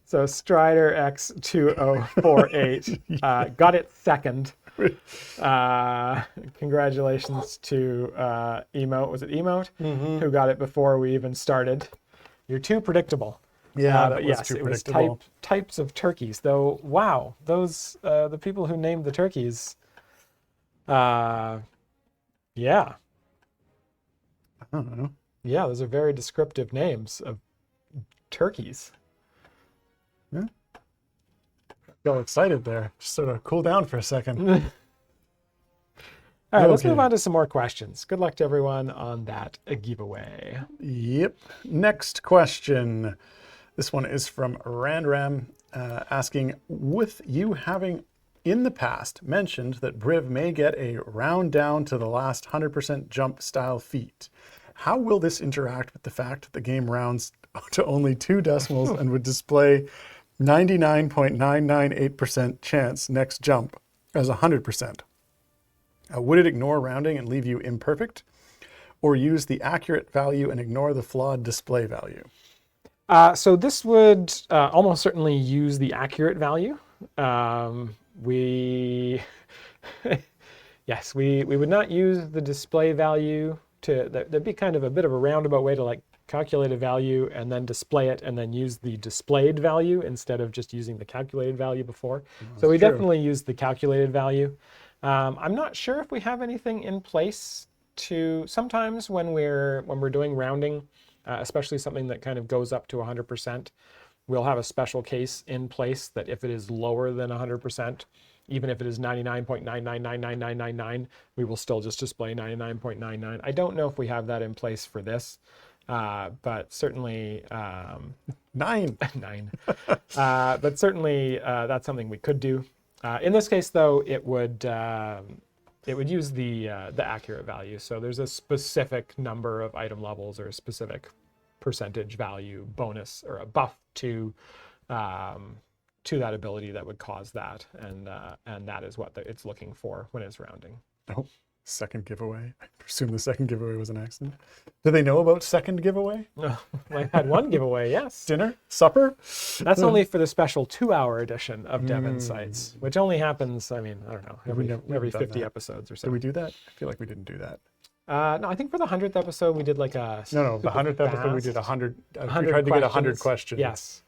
Speaker 2: So Strider X2048 got it second. Congratulations to Emote. Was it Emote? Who got it before we even started. You're too predictable.
Speaker 1: Yeah,
Speaker 2: but yes,
Speaker 1: too
Speaker 2: it was
Speaker 1: predictable.
Speaker 2: types of turkeys. Though, wow, those the people who named the turkeys. Yeah.
Speaker 1: I don't know.
Speaker 2: Yeah, those are very descriptive names of turkeys.
Speaker 1: Yeah. Got excited there. Just sort of cool down for a second.
Speaker 2: All right, let's move on to some more questions. Good luck to everyone on that giveaway.
Speaker 1: Yep. Next question. This one is from Randram asking, with you having in the past mentioned that Briv may get a round down to the last 100% jump style feat, how will this interact with the fact that the game rounds to only 2 decimals and would display 99.998% chance next jump as 100%? Would it ignore rounding and leave you imperfect, or use the accurate value and ignore the flawed display value?
Speaker 2: So this would almost certainly use the accurate value. Yes, we would not use the display value there'd be kind of a bit of a roundabout way to like calculate a value and then display it and then use the displayed value instead of just using the calculated value before. So we definitely use the calculated value. I'm not sure if we have anything in place to, sometimes when we're doing rounding, especially something that kind of goes up to 100%, we'll have a special case in place that if it is lower than 100%, even if it is 99.9999999, we will still just display 99.99. I don't know if we have that in place for this, but certainly
Speaker 1: 9.
Speaker 2: But certainly that's something we could do. In this case, though, it would use the accurate value. So there's a specific number of item levels or a specific percentage value bonus or a buff to that ability that would cause that, and that is what it's looking for when it's rounding.
Speaker 1: Oh, second giveaway. I presume the second giveaway was an accident. Do they know about second giveaway?
Speaker 2: No, I had one giveaway, yes.
Speaker 1: Dinner? Supper?
Speaker 2: That's only for the special 2-hour edition of Dev Insights, which only happens, I don't know, every 50 episodes or so.
Speaker 1: Did we do that? I feel like we didn't do that.
Speaker 2: No, I think for the 100th episode, we did like a
Speaker 1: No, the 100th episode, we did 100. We tried to get 100 questions.
Speaker 2: Yes.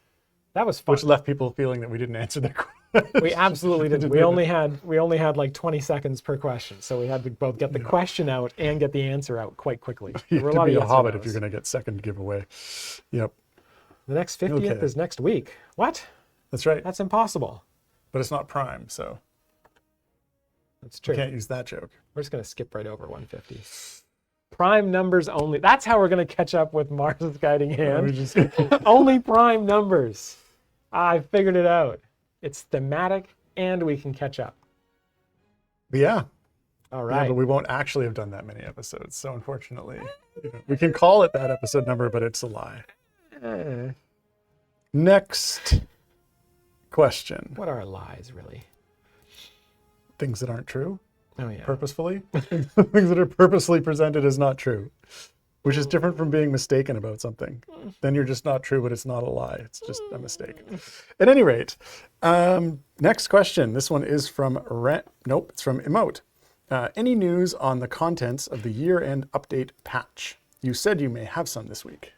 Speaker 2: That was fun.
Speaker 1: Which left people feeling that we didn't answer their questions.
Speaker 2: We absolutely didn't. We only had like 20 seconds per question, so we had to both get the question out and get the answer out quite quickly.
Speaker 1: You
Speaker 2: There were
Speaker 1: have to be a
Speaker 2: yes or
Speaker 1: hobbit if
Speaker 2: nos.
Speaker 1: you're going to get second giveaway. Yep,
Speaker 2: The next 50th
Speaker 1: Okay.
Speaker 2: is next week. What?
Speaker 1: that's right.
Speaker 2: That's impossible.
Speaker 1: But it's not Prime, so
Speaker 2: That's
Speaker 1: you
Speaker 2: true.
Speaker 1: can't use that joke.
Speaker 2: We're just going to skip right over 150. Prime numbers only. That's how we're going to catch up with Mars' Guiding
Speaker 1: We
Speaker 2: Hand.
Speaker 1: just-
Speaker 2: Only prime numbers. I figured it out. It's thematic and we can catch up.
Speaker 1: yeah,
Speaker 2: All
Speaker 1: yeah,
Speaker 2: right.
Speaker 1: but we won't actually have done that many episodes. So unfortunately, we can call it that episode number, but it's a lie.
Speaker 2: Eh,
Speaker 1: Next question.
Speaker 2: what are lies, really?
Speaker 1: Things that aren't true,
Speaker 2: Oh, yeah.
Speaker 1: purposefully. Things that are purposely presented as not true, which is different from being mistaken about something. Then you're just not true, but it's not a lie. It's just a mistake. At any rate, next question. This one is from it's from Emote. Any news on the contents of the year-end update patch? You said you may have some this week.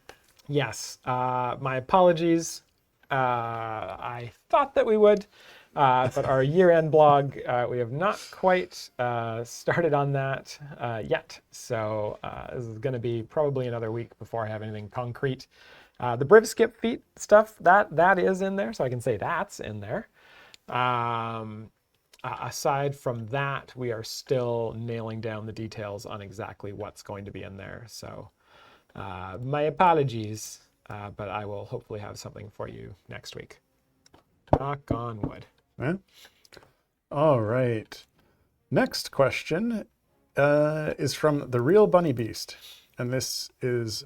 Speaker 2: Yes. My apologies. I thought that we would, but our year-end blog, we have not quite started on that yet. So this is going to be probably another week before I have anything concrete. The Briv Skip feat stuff, that is in there, so I can say that's in there. Aside from that, we are still nailing down the details on exactly what's going to be in there. So my apologies, but I will hopefully have something for you next week. Knock on wood.
Speaker 1: Eh? All right. Next question is from The Real Bunny Beast. And this is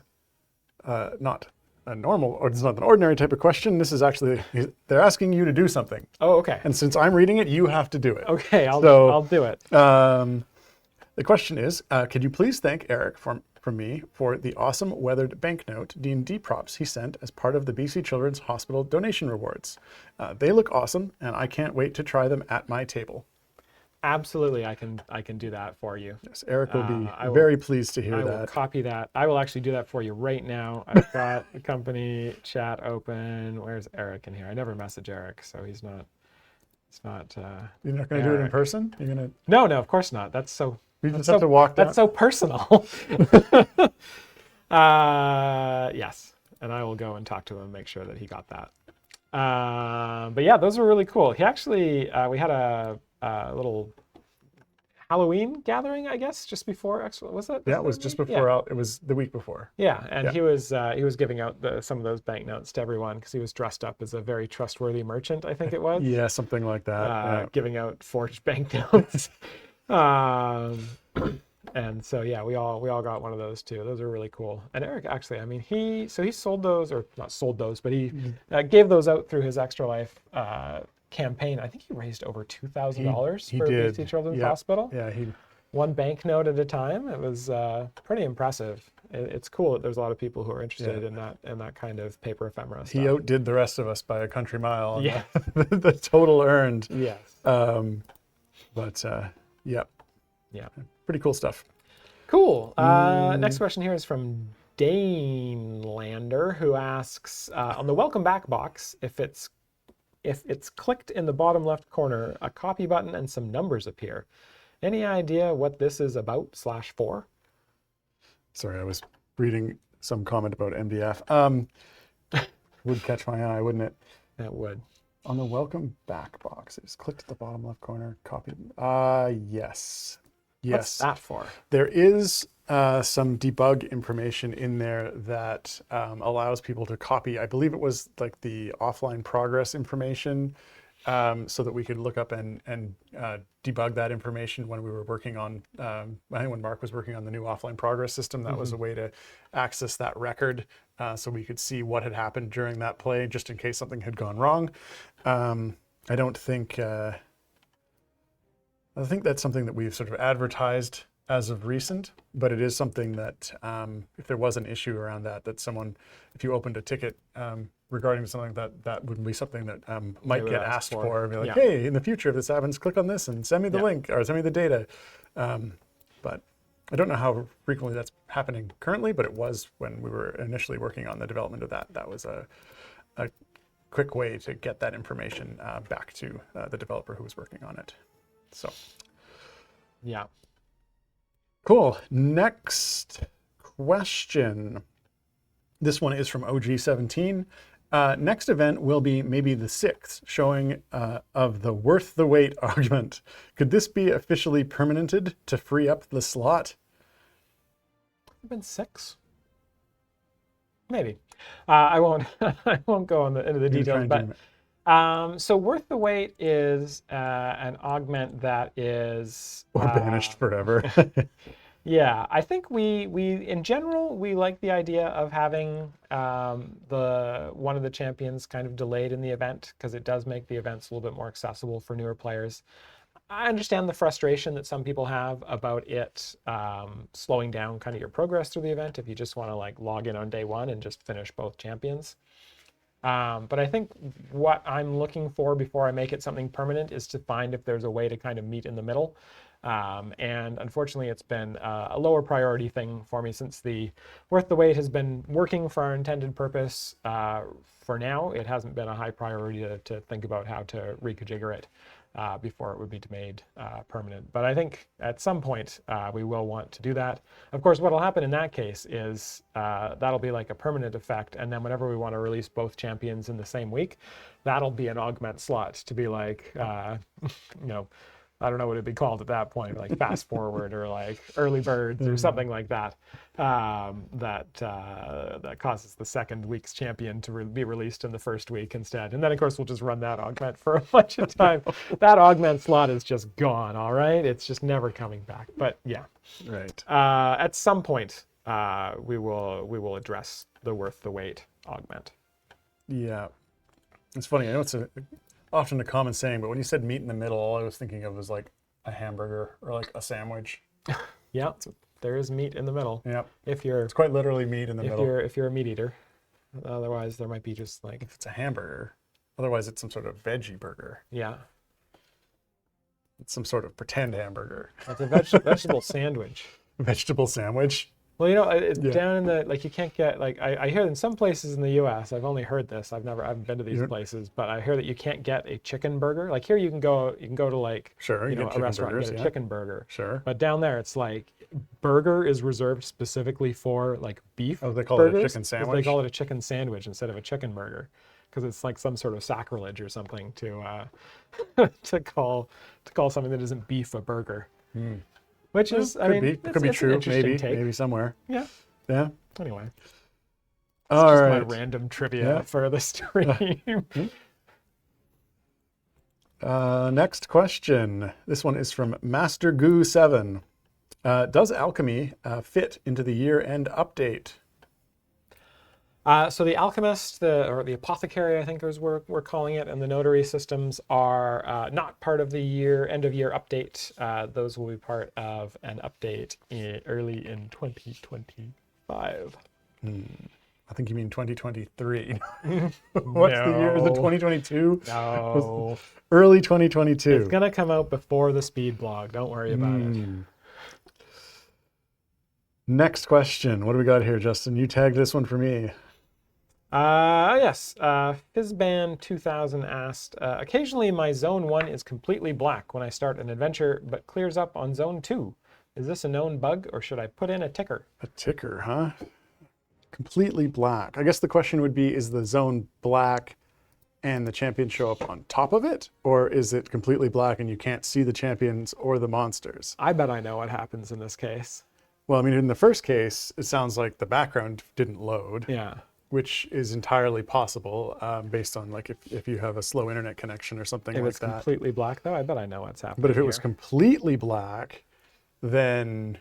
Speaker 1: not a normal, or it's not an ordinary type of question. This is actually, they're asking you to do something.
Speaker 2: Oh, okay.
Speaker 1: And since I'm reading it, you have to do it.
Speaker 2: Okay, I'll do it.
Speaker 1: The question is, could you please thank Eric from me for the awesome weathered banknote D&D props he sent as part of the BC Children's Hospital donation rewards? They look awesome, and I can't wait to try them at my table.
Speaker 2: Absolutely, I can do that for you.
Speaker 1: Yes, Eric will be
Speaker 2: I will-
Speaker 1: very pleased to hear
Speaker 2: I will
Speaker 1: that.
Speaker 2: copy that. I will actually do that for you right now. I've got the company chat open. Where's Eric in here? I never message Eric, so he's not. It's not.
Speaker 1: You're not going to do it in
Speaker 2: Eric.
Speaker 1: person? You're going to.
Speaker 2: No, of course not. That's so.
Speaker 1: You
Speaker 2: that's
Speaker 1: just have
Speaker 2: so-
Speaker 1: to walk down.
Speaker 2: That's so personal. Yes, and I will go and talk to him and make sure that he got that. But yeah, those were really cool. He actually, we had a little Halloween gathering, I guess, just before. Was it?
Speaker 1: Yeah, it was just before. It was the week before.
Speaker 2: Yeah, and
Speaker 1: Yeah.
Speaker 2: he was giving out some of those banknotes to everyone because he was dressed up as a very trustworthy merchant, I think it was.
Speaker 1: Yeah, something like that. Yeah.
Speaker 2: Giving out forged banknotes. And so yeah, we all got one of those too. Those are really cool. And Eric actually, I mean, he sold those, or not sold those, but he gave those out through his Extra Life campaign. I think he raised over $2,000
Speaker 1: He
Speaker 2: for
Speaker 1: did.
Speaker 2: BC Children's
Speaker 1: Yeah.
Speaker 2: Hospital.
Speaker 1: Yeah,
Speaker 2: One banknote at a time. It was pretty impressive. It's cool that there's a lot of people who are interested in that kind of paper ephemera stuff.
Speaker 1: he outdid the rest of us by a country mile on
Speaker 2: Yeah.
Speaker 1: the total earned.
Speaker 2: Yes.
Speaker 1: But yeah,
Speaker 2: Yeah.
Speaker 1: pretty cool stuff.
Speaker 2: Cool. Next question here is from Dane Lander, who asks on the welcome back box, if it's clicked in the bottom left corner, a copy button and some numbers appear. Any idea what this is about / for?
Speaker 1: Sorry, I was reading some comment about MDF. Would catch my eye, wouldn't it?
Speaker 2: That would.
Speaker 1: On the welcome back box, it's clicked at the bottom left corner, copy. Yes.
Speaker 2: What's that for?
Speaker 1: There is some debug information in there that allows people to copy. I believe it was like the offline progress information, so that we could look up and debug that information when we were working on, I think when Mark was working on the new offline progress system. That was a way to access that record, so we could see what had happened during that play, just in case something had gone wrong. I think that's something that we've sort of advertised as of recent, but it is something that if there was an issue around that someone, if you opened a ticket regarding something that would be something that might
Speaker 2: would
Speaker 1: get
Speaker 2: ask
Speaker 1: asked
Speaker 2: for.
Speaker 1: for, and be like,
Speaker 2: Yeah.
Speaker 1: hey, in the future, if this happens, click on this and send me the
Speaker 2: Yeah.
Speaker 1: link or send me the data. But I don't know how frequently that's happening currently, but it was when we were initially working on the development of that. That was a quick way to get that information back to the developer who was working on it. So
Speaker 2: Yeah.
Speaker 1: cool. Next question. This one is from OG17. Next event will be maybe the 6th, showing of the worth the wait augment. Could this be officially permanented to free up the slot?
Speaker 2: Been 6? Maybe. I won't. I won't go into the details. But so worth the wait is an augment that is
Speaker 1: or banished forever.
Speaker 2: Yeah, I think we in general we like the idea of having one of the champions kind of delayed in the event, because it does make the events a little bit more accessible for newer players. I understand the frustration that some people have about it slowing down kind of your progress through the event if you just want to like log in on day one and just finish both champions. But I think what I'm looking for before I make it something permanent is to find if there's a way to kind of meet in the middle. And unfortunately, it's been a lower priority thing for me since the worth the wait has been working for our intended purpose. For now, it hasn't been a high priority to think about how to reconfigure it before it would be made permanent. But I think at some point we will want to do that. Of course, what will happen in that case is that'll be like a permanent effect, and then whenever we want to release both champions in the same week, that'll be an augment slot to be like, I don't know what it'd be called at that point, like fast forward or like early birds or something like that. That causes the second week's champion to be released in the first week instead. And then of course we'll just run that augment for a bunch of time. That augment slot is just gone. All right, it's just never coming back. But yeah,
Speaker 1: Right.
Speaker 2: at some point we will address the worth the wait augment.
Speaker 1: Yeah. It's funny. I know it's often a common saying, but when you said meat in the middle, all I was thinking of was like a hamburger or like a sandwich.
Speaker 2: Yeah, there is meat in the middle.
Speaker 1: Yeah.
Speaker 2: If you're
Speaker 1: It's quite literally meat in the middle.
Speaker 2: if you're a meat eater. Otherwise, there might be just like,
Speaker 1: If it's a hamburger. Otherwise, it's some sort of veggie burger.
Speaker 2: yeah,
Speaker 1: It's some sort of pretend hamburger.
Speaker 2: it's a vegetable sandwich.
Speaker 1: Vegetable sandwich.
Speaker 2: Well, it's
Speaker 1: Yeah.
Speaker 2: down in the, like, you can't get, like, I hear in some places in the U.S., I've only heard this, I haven't been to these places, but I hear that you can't get a chicken burger. Like here you can go to like,
Speaker 1: Sure, you get
Speaker 2: a
Speaker 1: chicken
Speaker 2: restaurant and
Speaker 1: burgers,
Speaker 2: get a
Speaker 1: yeah.
Speaker 2: chicken burger.
Speaker 1: Sure.
Speaker 2: But down there, it's like, burger is reserved specifically for like beef
Speaker 1: Oh, they call it a
Speaker 2: burgers,
Speaker 1: chicken
Speaker 2: 'cause
Speaker 1: sandwich?
Speaker 2: They call it a chicken sandwich instead of a chicken burger, because it's like some sort of sacrilege or something to to call something that isn't beef a burger. Which is, I mean,
Speaker 1: could be
Speaker 2: it's an
Speaker 1: true.
Speaker 2: interesting take.
Speaker 1: Maybe somewhere.
Speaker 2: Yeah.
Speaker 1: Yeah.
Speaker 2: Anyway,
Speaker 1: All
Speaker 2: just
Speaker 1: right.
Speaker 2: my random trivia
Speaker 1: Yeah.
Speaker 2: for the stream.
Speaker 1: Next question. This one is from Master Goo 7. Does alchemy fit into the year-end update?
Speaker 2: So the alchemist, or the apothecary, I think is what we're calling it, and the notary systems are not part of the end of year update. Those will be part of an update early in 2025.
Speaker 1: I think you mean 2023. What's the year? Is it
Speaker 2: No.
Speaker 1: 2022?
Speaker 2: No,
Speaker 1: Early 2022.
Speaker 2: it's gonna come out before the speed blog. Don't worry about it.
Speaker 1: Next question. What do we got here, Justin? You tagged this one for me.
Speaker 2: Yes. Fizzban2000 asked, occasionally my zone 1 is completely black when I start an adventure, but clears up on zone 2. Is this a known bug, or should I put in a ticker?
Speaker 1: A ticker, huh? Completely black. I guess the question would be, is the zone black and the champions show up on top of it? Or is it completely black and you can't see the champions or the monsters?
Speaker 2: I bet I know what happens in this case.
Speaker 1: Well, I mean, in the first case, it sounds like the background didn't load,
Speaker 2: Yeah.
Speaker 1: which is entirely possible based on like if you have a slow internet connection or something
Speaker 2: If
Speaker 1: like
Speaker 2: it's
Speaker 1: that.
Speaker 2: completely black, though, I bet I know what's happening.
Speaker 1: But if it was
Speaker 2: here.
Speaker 1: completely black, then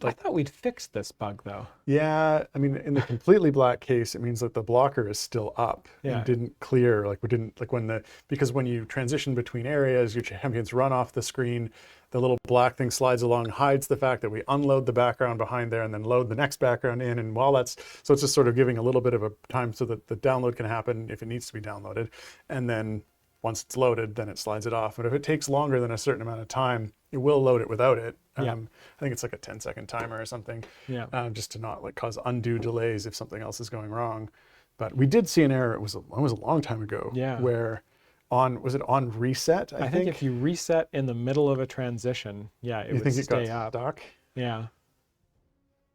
Speaker 2: I thought we'd fixed this bug though.
Speaker 1: Yeah, I mean, in the completely black case, it means that the blocker is still up
Speaker 2: Yeah.
Speaker 1: and didn't clear. Like we didn't like because when you transition between areas, your champions run off the screen. The little black thing slides along, hides the fact that we unload the background behind there and then load the next background in. And while it's just sort of giving a little bit of a time so that the download can happen if it needs to be downloaded. And then once it's loaded, then it slides it off. But if it takes longer than a certain amount of time, it will load it without it.
Speaker 2: Yeah.
Speaker 1: I think it's like a 10-second timer or something,
Speaker 2: Yeah.
Speaker 1: just to not like cause undue delays if something else is going wrong. But we did see an error. It was a long time ago.
Speaker 2: Yeah.
Speaker 1: Where was it on reset?
Speaker 2: I think if you reset in the middle of a transition, yeah, it would stay up.
Speaker 1: Stuck?
Speaker 2: Yeah.
Speaker 1: I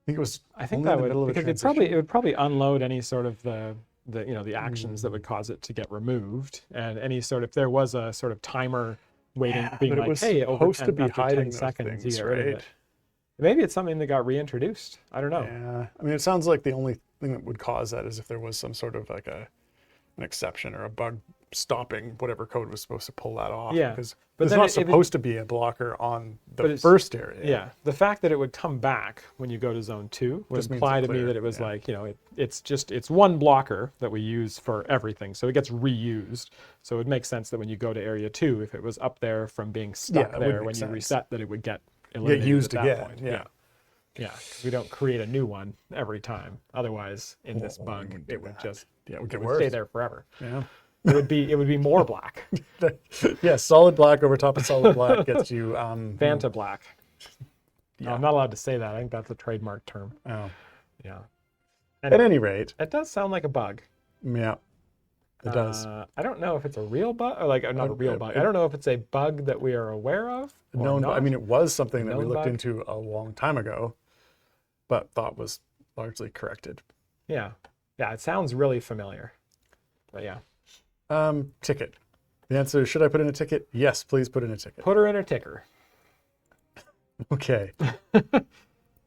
Speaker 1: think it was.
Speaker 2: I think
Speaker 1: only
Speaker 2: that
Speaker 1: in the
Speaker 2: would,
Speaker 1: middle of a
Speaker 2: because
Speaker 1: transition.
Speaker 2: it would probably unload any sort of the actions that would cause it to get removed, and any sort of, if there was a sort of timer waiting, being
Speaker 1: but it
Speaker 2: like,
Speaker 1: was
Speaker 2: hey, over
Speaker 1: supposed
Speaker 2: 10,
Speaker 1: to be
Speaker 2: after
Speaker 1: hiding
Speaker 2: 10
Speaker 1: those
Speaker 2: seconds,
Speaker 1: things,
Speaker 2: you get rid of
Speaker 1: right?
Speaker 2: it. Maybe it's something that got reintroduced. I don't know.
Speaker 1: Yeah, I mean, it sounds like the only thing that would cause that is if there was some sort of like an exception or a bug stopping whatever code was supposed to pull that off.
Speaker 2: Yeah,
Speaker 1: because
Speaker 2: but
Speaker 1: there's
Speaker 2: then
Speaker 1: not
Speaker 2: if it-
Speaker 1: supposed to be a blocker on the
Speaker 2: it's-
Speaker 1: first area.
Speaker 2: Yeah, the fact that it would come back when you go to zone 2 would
Speaker 1: Just means
Speaker 2: imply
Speaker 1: it's
Speaker 2: to me
Speaker 1: clear,
Speaker 2: that it was
Speaker 1: yeah.
Speaker 2: like, it's one blocker that we use for everything, so it gets reused. So it would make sense that when you go to area 2, if it was up there from being stuck
Speaker 1: Yeah, it would
Speaker 2: there
Speaker 1: make
Speaker 2: when you
Speaker 1: sense.
Speaker 2: reset, that it would get eliminated
Speaker 1: used
Speaker 2: at that
Speaker 1: again,
Speaker 2: point.
Speaker 1: yeah.
Speaker 2: Yeah, 'cause we don't create a new one every time. Otherwise, in this
Speaker 1: we
Speaker 2: bug,
Speaker 1: wouldn't do
Speaker 2: it would
Speaker 1: that.
Speaker 2: just
Speaker 1: Yeah, it would
Speaker 2: it
Speaker 1: get
Speaker 2: would stay
Speaker 1: worse.
Speaker 2: there forever.
Speaker 1: Yeah.
Speaker 2: It would be more black.
Speaker 1: Yeah, solid black over top of solid black gets you.
Speaker 2: Fanta black. No,
Speaker 1: Yeah.
Speaker 2: I'm not allowed to say that. I think that's a trademark term.
Speaker 1: Oh.
Speaker 2: Yeah.
Speaker 1: At any rate,
Speaker 2: It does sound like a bug.
Speaker 1: yeah, it does.
Speaker 2: I don't know if it's a real bug, or like not a real bug. I don't know if it's a bug that we are aware of. Or
Speaker 1: Known,
Speaker 2: not.
Speaker 1: I mean, it was something that we
Speaker 2: Known
Speaker 1: looked
Speaker 2: bug?
Speaker 1: into a long time ago, but thought was largely corrected.
Speaker 2: Yeah. Yeah, it sounds really familiar. But yeah.
Speaker 1: Ticket. The answer is, should I put in a ticket? Yes, please put in a ticket.
Speaker 2: Put her in her ticker.
Speaker 1: Okay.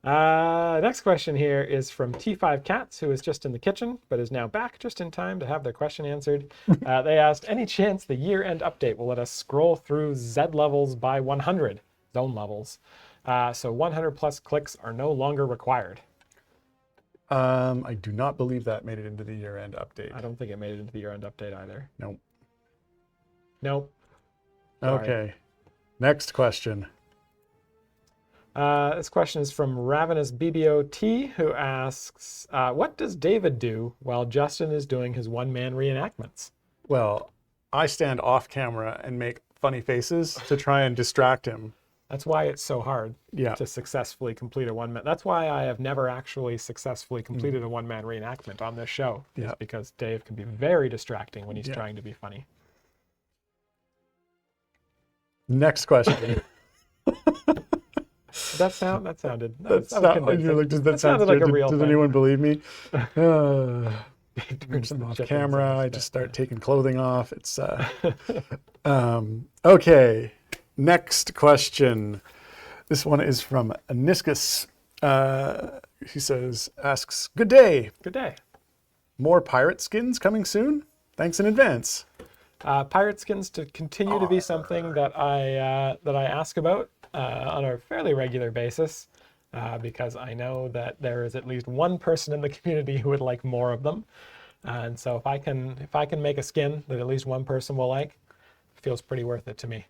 Speaker 2: Next question here is from T5 Cats, who is just in the kitchen, but is now back just in time to have their question answered. They asked, any chance the year-end update will let us scroll through Z levels by 100, zone levels, so 100 plus clicks are no longer required?
Speaker 1: I do not believe that made it into the year-end update.
Speaker 2: I don't think it made it into the year-end update either.
Speaker 1: Nope.
Speaker 2: Nope. Sorry.
Speaker 1: Okay. Next question.
Speaker 2: This question is from Ravenous BBOT, who asks, what does David do while Justin is doing his one-man reenactments?
Speaker 1: Well, I stand off camera and make funny faces to try and distract him.
Speaker 2: That's why it's so hard
Speaker 1: Yeah.
Speaker 2: to successfully complete a one-man. That's why I have never actually successfully completed a one-man reenactment on this show.
Speaker 1: Yeah.
Speaker 2: Is because Dave can be very distracting when he's
Speaker 1: Yeah.
Speaker 2: trying to be funny.
Speaker 1: Next question.
Speaker 2: That sounded.
Speaker 1: That's
Speaker 2: that was
Speaker 1: not,
Speaker 2: convincing.
Speaker 1: you're like, does that
Speaker 2: That
Speaker 1: sound
Speaker 2: sounded like a
Speaker 1: does-
Speaker 2: real
Speaker 1: Does
Speaker 2: thing.
Speaker 1: anyone believe me?
Speaker 2: Turns
Speaker 1: I'm
Speaker 2: the
Speaker 1: off
Speaker 2: chickens
Speaker 1: camera.
Speaker 2: into
Speaker 1: I just
Speaker 2: stuff.
Speaker 1: start taking clothing off. It's okay. Next question. This one is from Aniscus. He asks, good day.
Speaker 2: Good day.
Speaker 1: More pirate skins coming soon? Thanks in advance.
Speaker 2: Pirate skins to continue to be something that I ask about on a fairly regular basis, because I know that there is at least one person in the community who would like more of them, and so if I can make a skin that at least one person will like, it feels pretty worth it to me.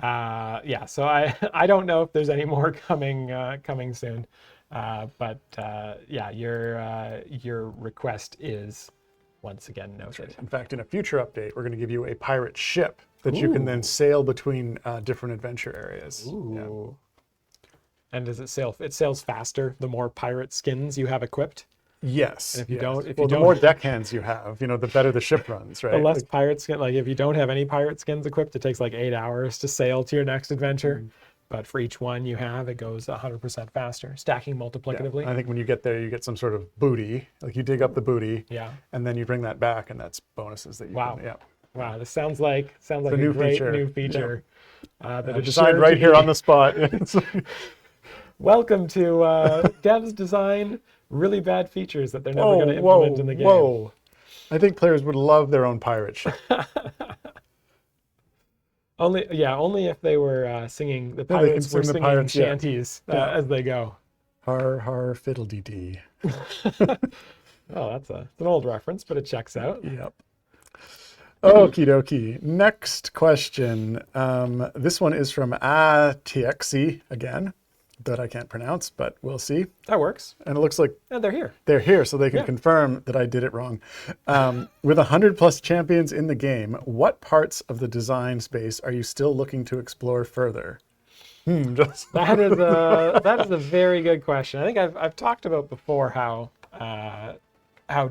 Speaker 2: Yeah, so I don't know if there's any more coming soon, but yeah, your request is once again noted.
Speaker 1: In fact, in a future update, we're going to give you a pirate ship that you can then sail between different adventure areas.
Speaker 2: Ooh. And does it sail? It sails faster the more pirate skins you have equipped.
Speaker 1: Yes.
Speaker 2: And if you
Speaker 1: yes.
Speaker 2: don't- if
Speaker 1: well,
Speaker 2: you
Speaker 1: the
Speaker 2: don't-
Speaker 1: more deckhands you have, the better the ship runs, right?
Speaker 2: The less
Speaker 1: Like,
Speaker 2: pirate skin, like if you don't have any pirate skins equipped, it takes like 8 hours to sail to your next adventure. But for each one you have, it goes 100% faster, stacking
Speaker 1: yeah.
Speaker 2: multiplicatively.
Speaker 1: I think when you get there, you get some sort of booty. Like you dig up the booty,
Speaker 2: Yeah.
Speaker 1: and then you bring that back, and that's bonuses that you
Speaker 2: Wow.
Speaker 1: can. Yeah.
Speaker 2: Wow, this sounds like a
Speaker 1: new
Speaker 2: great
Speaker 1: feature.
Speaker 2: new feature. That is
Speaker 1: Designed
Speaker 2: sure
Speaker 1: right
Speaker 2: to
Speaker 1: here
Speaker 2: be-
Speaker 1: on the spot. It's like,
Speaker 2: Welcome to devs design really bad features that they're never going to implement in the game.
Speaker 1: Whoa. I think players would love their own pirate ship.
Speaker 2: Only if they were singing the
Speaker 1: can
Speaker 2: pirates
Speaker 1: sing
Speaker 2: were
Speaker 1: the
Speaker 2: singing
Speaker 1: pirates, yeah.
Speaker 2: shanties
Speaker 1: Yeah.
Speaker 2: as they go.
Speaker 1: Har har fiddle-dee-dee.
Speaker 2: Oh, that's an old reference, but it checks out.
Speaker 1: Yep. Okie dokie. Next question. This one is from TXC again, that I can't pronounce, but we'll see.
Speaker 2: That works.
Speaker 1: And it looks like
Speaker 2: And they're here.
Speaker 1: they're here, so they can
Speaker 2: Yeah.
Speaker 1: confirm that I did it wrong. With 100+ champions in the game, what parts of the design space are you still looking to explore further? Just
Speaker 2: That is a very good question. I think I've talked about before how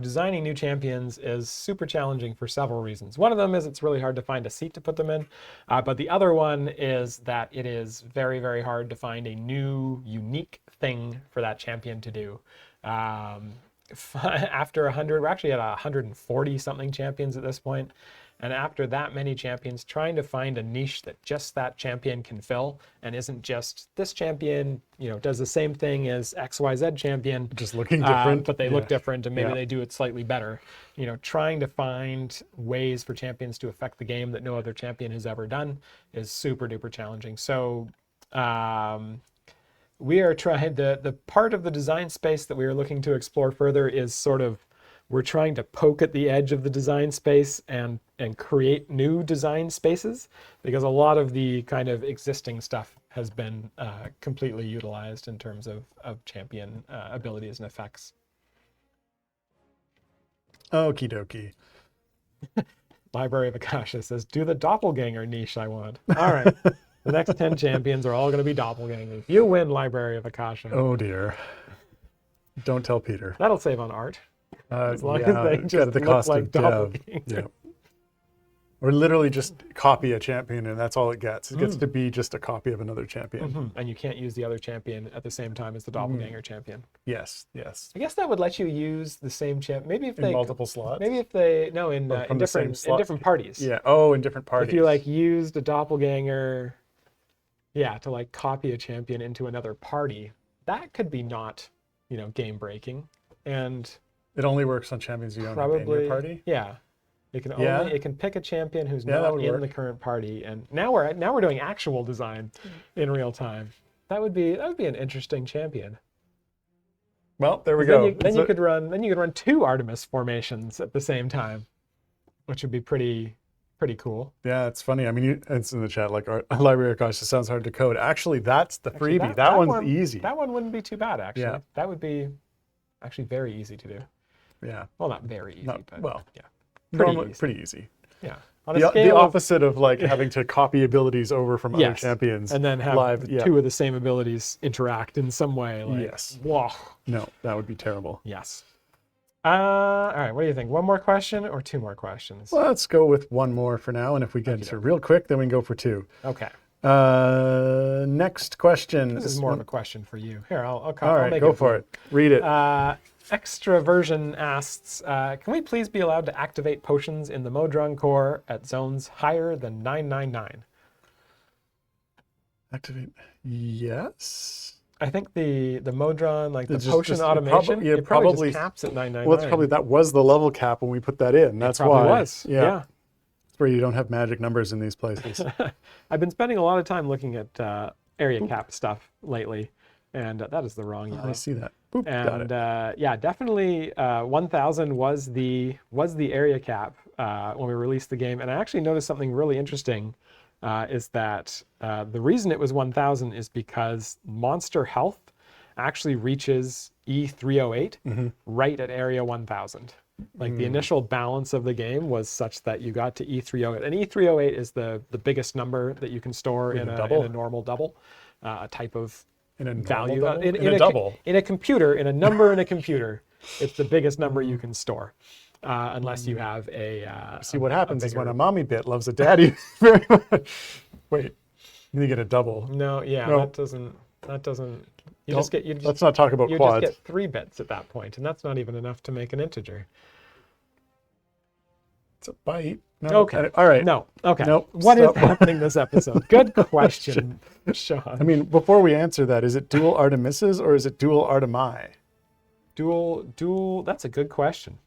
Speaker 2: designing new champions is super challenging for several reasons. One of them is it's really hard to find a seat to put them in, but the other one is that it is very, very hard to find a new, unique thing for that champion to do. After 100, we're actually at 140 something champions at this point. And after that many champions, trying to find a niche that just that champion can fill and isn't just this champion, does the same thing as XYZ champion.
Speaker 1: just looking different.
Speaker 2: But they look different and maybe
Speaker 1: Yeah.
Speaker 2: they do it slightly better. Trying to find ways for champions to affect the game that no other champion has ever done is super duper challenging. So we are trying, the part of the design space that we are looking to explore further is sort of, we're trying to poke at the edge of the design space and create new design spaces, because a lot of the kind of existing stuff has been completely utilized in terms of champion abilities and effects.
Speaker 1: Okie dokie.
Speaker 2: Library of Akasha says, do the doppelganger niche I want. All right. The next 10 champions are all going to be doppelgangers. You win, Library of Akasha.
Speaker 1: Oh dear. Don't tell Peter.
Speaker 2: That'll save on art. As long
Speaker 1: yeah,
Speaker 2: as they just
Speaker 1: the
Speaker 2: look
Speaker 1: cost
Speaker 2: like
Speaker 1: of dev.
Speaker 2: doppelgangers.
Speaker 1: Yeah. Or literally just copy a champion and that's all it gets. It gets to be just a copy of another champion.
Speaker 2: And you can't use the other champion at the same time as the doppelganger champion.
Speaker 1: Yes, yes.
Speaker 2: I guess that would let you use the same champ. Maybe if
Speaker 1: In
Speaker 2: they
Speaker 1: multiple slots?
Speaker 2: Maybe if they in
Speaker 1: from the same
Speaker 2: different
Speaker 1: slot?
Speaker 2: parties.
Speaker 1: Yeah. Oh, in different parties.
Speaker 2: If you used a doppelganger, to copy a champion into another party, that could be not game breaking, and
Speaker 1: it only works on champions you don't have in your party.
Speaker 2: Yeah. It can
Speaker 1: Yeah.
Speaker 2: only it can pick a champion who's
Speaker 1: Yeah, that
Speaker 2: not
Speaker 1: would
Speaker 2: in
Speaker 1: work.
Speaker 2: the current party, and now we're doing actual design in real time. That would be an interesting champion.
Speaker 1: Well, there we go.
Speaker 2: Then you could run 2 Artemis formations at the same time, which would be pretty cool.
Speaker 1: Yeah, it's funny. I mean, it's in the chat, our Library of Akasha sounds hard to code. Actually, that's the
Speaker 2: Actually,
Speaker 1: freebie. That one's easy.
Speaker 2: That one wouldn't be too bad, actually.
Speaker 1: Yeah.
Speaker 2: That would be actually very easy to do.
Speaker 1: Yeah.
Speaker 2: Well, not very easy, but yeah.
Speaker 1: Pretty easy.
Speaker 2: Yeah. On a
Speaker 1: The
Speaker 2: scale of-
Speaker 1: opposite of having to copy abilities over from other
Speaker 2: Yes.
Speaker 1: champions.
Speaker 2: and then have
Speaker 1: live.
Speaker 2: the
Speaker 1: Yeah.
Speaker 2: 2 of the same abilities interact in some way.
Speaker 1: Yes.
Speaker 2: Whoa.
Speaker 1: No, that would be terrible.
Speaker 2: Yes. All right. What do you think? 1 more question or 2 more questions?
Speaker 1: Well, let's go with 1 more for now, and if we get to real quick, then we can go for 2.
Speaker 2: Okay.
Speaker 1: Next question.
Speaker 2: This is more of a question for you. Here, I'll
Speaker 1: All
Speaker 2: I'll
Speaker 1: right,
Speaker 2: make
Speaker 1: go
Speaker 2: it
Speaker 1: for it. Read it.
Speaker 2: Extraversion asks, can we please be allowed to activate potions in the Modron core at zones higher than 999?
Speaker 1: Activate. Yes.
Speaker 2: I think the Modron, the
Speaker 1: It's
Speaker 2: potion
Speaker 1: just-
Speaker 2: automation,
Speaker 1: it
Speaker 2: it probably
Speaker 1: probably-
Speaker 2: just caps at 999.
Speaker 1: Well, that was the level cap when we put that in. That's
Speaker 2: Probably
Speaker 1: why.
Speaker 2: was.
Speaker 1: Yeah.
Speaker 2: Yeah.
Speaker 1: It's where you don't have magic numbers in these places.
Speaker 2: I've been spending a lot of time looking at area cap stuff lately, and that is the wrong yellow.
Speaker 1: I see that. Boop, got
Speaker 2: And
Speaker 1: it.
Speaker 2: yeah, definitely 1000 was the area cap when we released the game. And I actually noticed something really interesting, is that the reason it was 1000 is because monster health actually reaches E308 right at area 1000. The initial balance of the game was such that you got to E308, and E308 is the biggest number that you can store in a normal double, a type of
Speaker 1: In a
Speaker 2: value
Speaker 1: double?
Speaker 2: in
Speaker 1: a double.
Speaker 2: in a computer, in a number in a computer. It's the biggest number you can store, unless you have a.
Speaker 1: See, what happens is when a mommy bit loves a daddy very much. Wait, you get a double.
Speaker 2: No, yeah,
Speaker 1: No.
Speaker 2: that doesn't. You just get.
Speaker 1: Let's not talk about
Speaker 2: You
Speaker 1: quads.
Speaker 2: just get 3 bits at that point, and that's not even enough to make an integer.
Speaker 1: It's a bite. No.
Speaker 2: Okay.
Speaker 1: All right.
Speaker 2: No. Okay.
Speaker 1: Nope.
Speaker 2: What is
Speaker 1: Stop.
Speaker 2: happening this episode? Good question, Sean.
Speaker 1: I mean, before we answer that, is it dual Artemises or is it dual Artemi?
Speaker 2: Dual. That's a good question.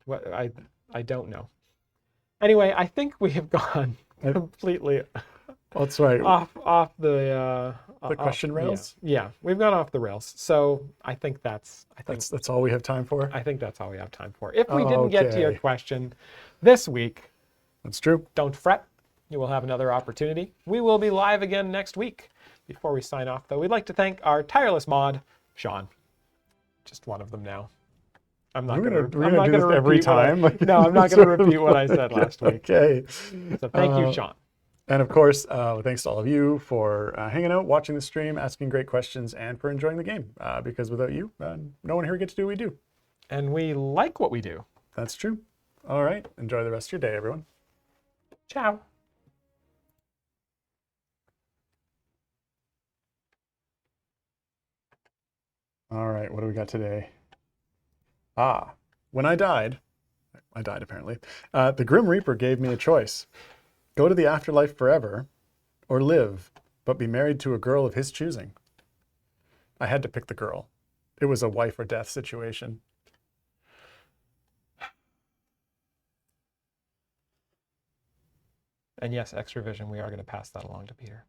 Speaker 2: What I don't know. Anyway, I think we have gone completely
Speaker 1: That's right.
Speaker 2: off the
Speaker 1: question rails?
Speaker 2: Yeah, we've gone off the rails. So I think that's
Speaker 1: all we have time for.
Speaker 2: I think that's all we have time for. If we didn't get to your
Speaker 1: Okay.
Speaker 2: question this week,
Speaker 1: That's true.
Speaker 2: don't fret. You will have another opportunity. We will be live again next week. Before we sign off, though, we'd like to thank our tireless mod, Sean. Just one of them now. I'm not going to
Speaker 1: do this every time.
Speaker 2: No, I'm not going to repeat what I said last week.
Speaker 1: Okay.
Speaker 2: So thank you, Sean.
Speaker 1: And of course, thanks to all of you for hanging out, watching the stream, asking great questions, and for enjoying the game. Because without you, no one here gets to do what we do.
Speaker 2: And we like what we do.
Speaker 1: That's true. All right. Enjoy the rest of your day, everyone.
Speaker 2: Ciao.
Speaker 1: All right. What do we got today? When I died apparently, the Grim Reaper gave me a choice. Go to the afterlife forever, or live, but be married to a girl of his choosing. I had to pick the girl. It was a wife or death situation.
Speaker 2: And yes, extra vision, we are going to pass that along to Peter.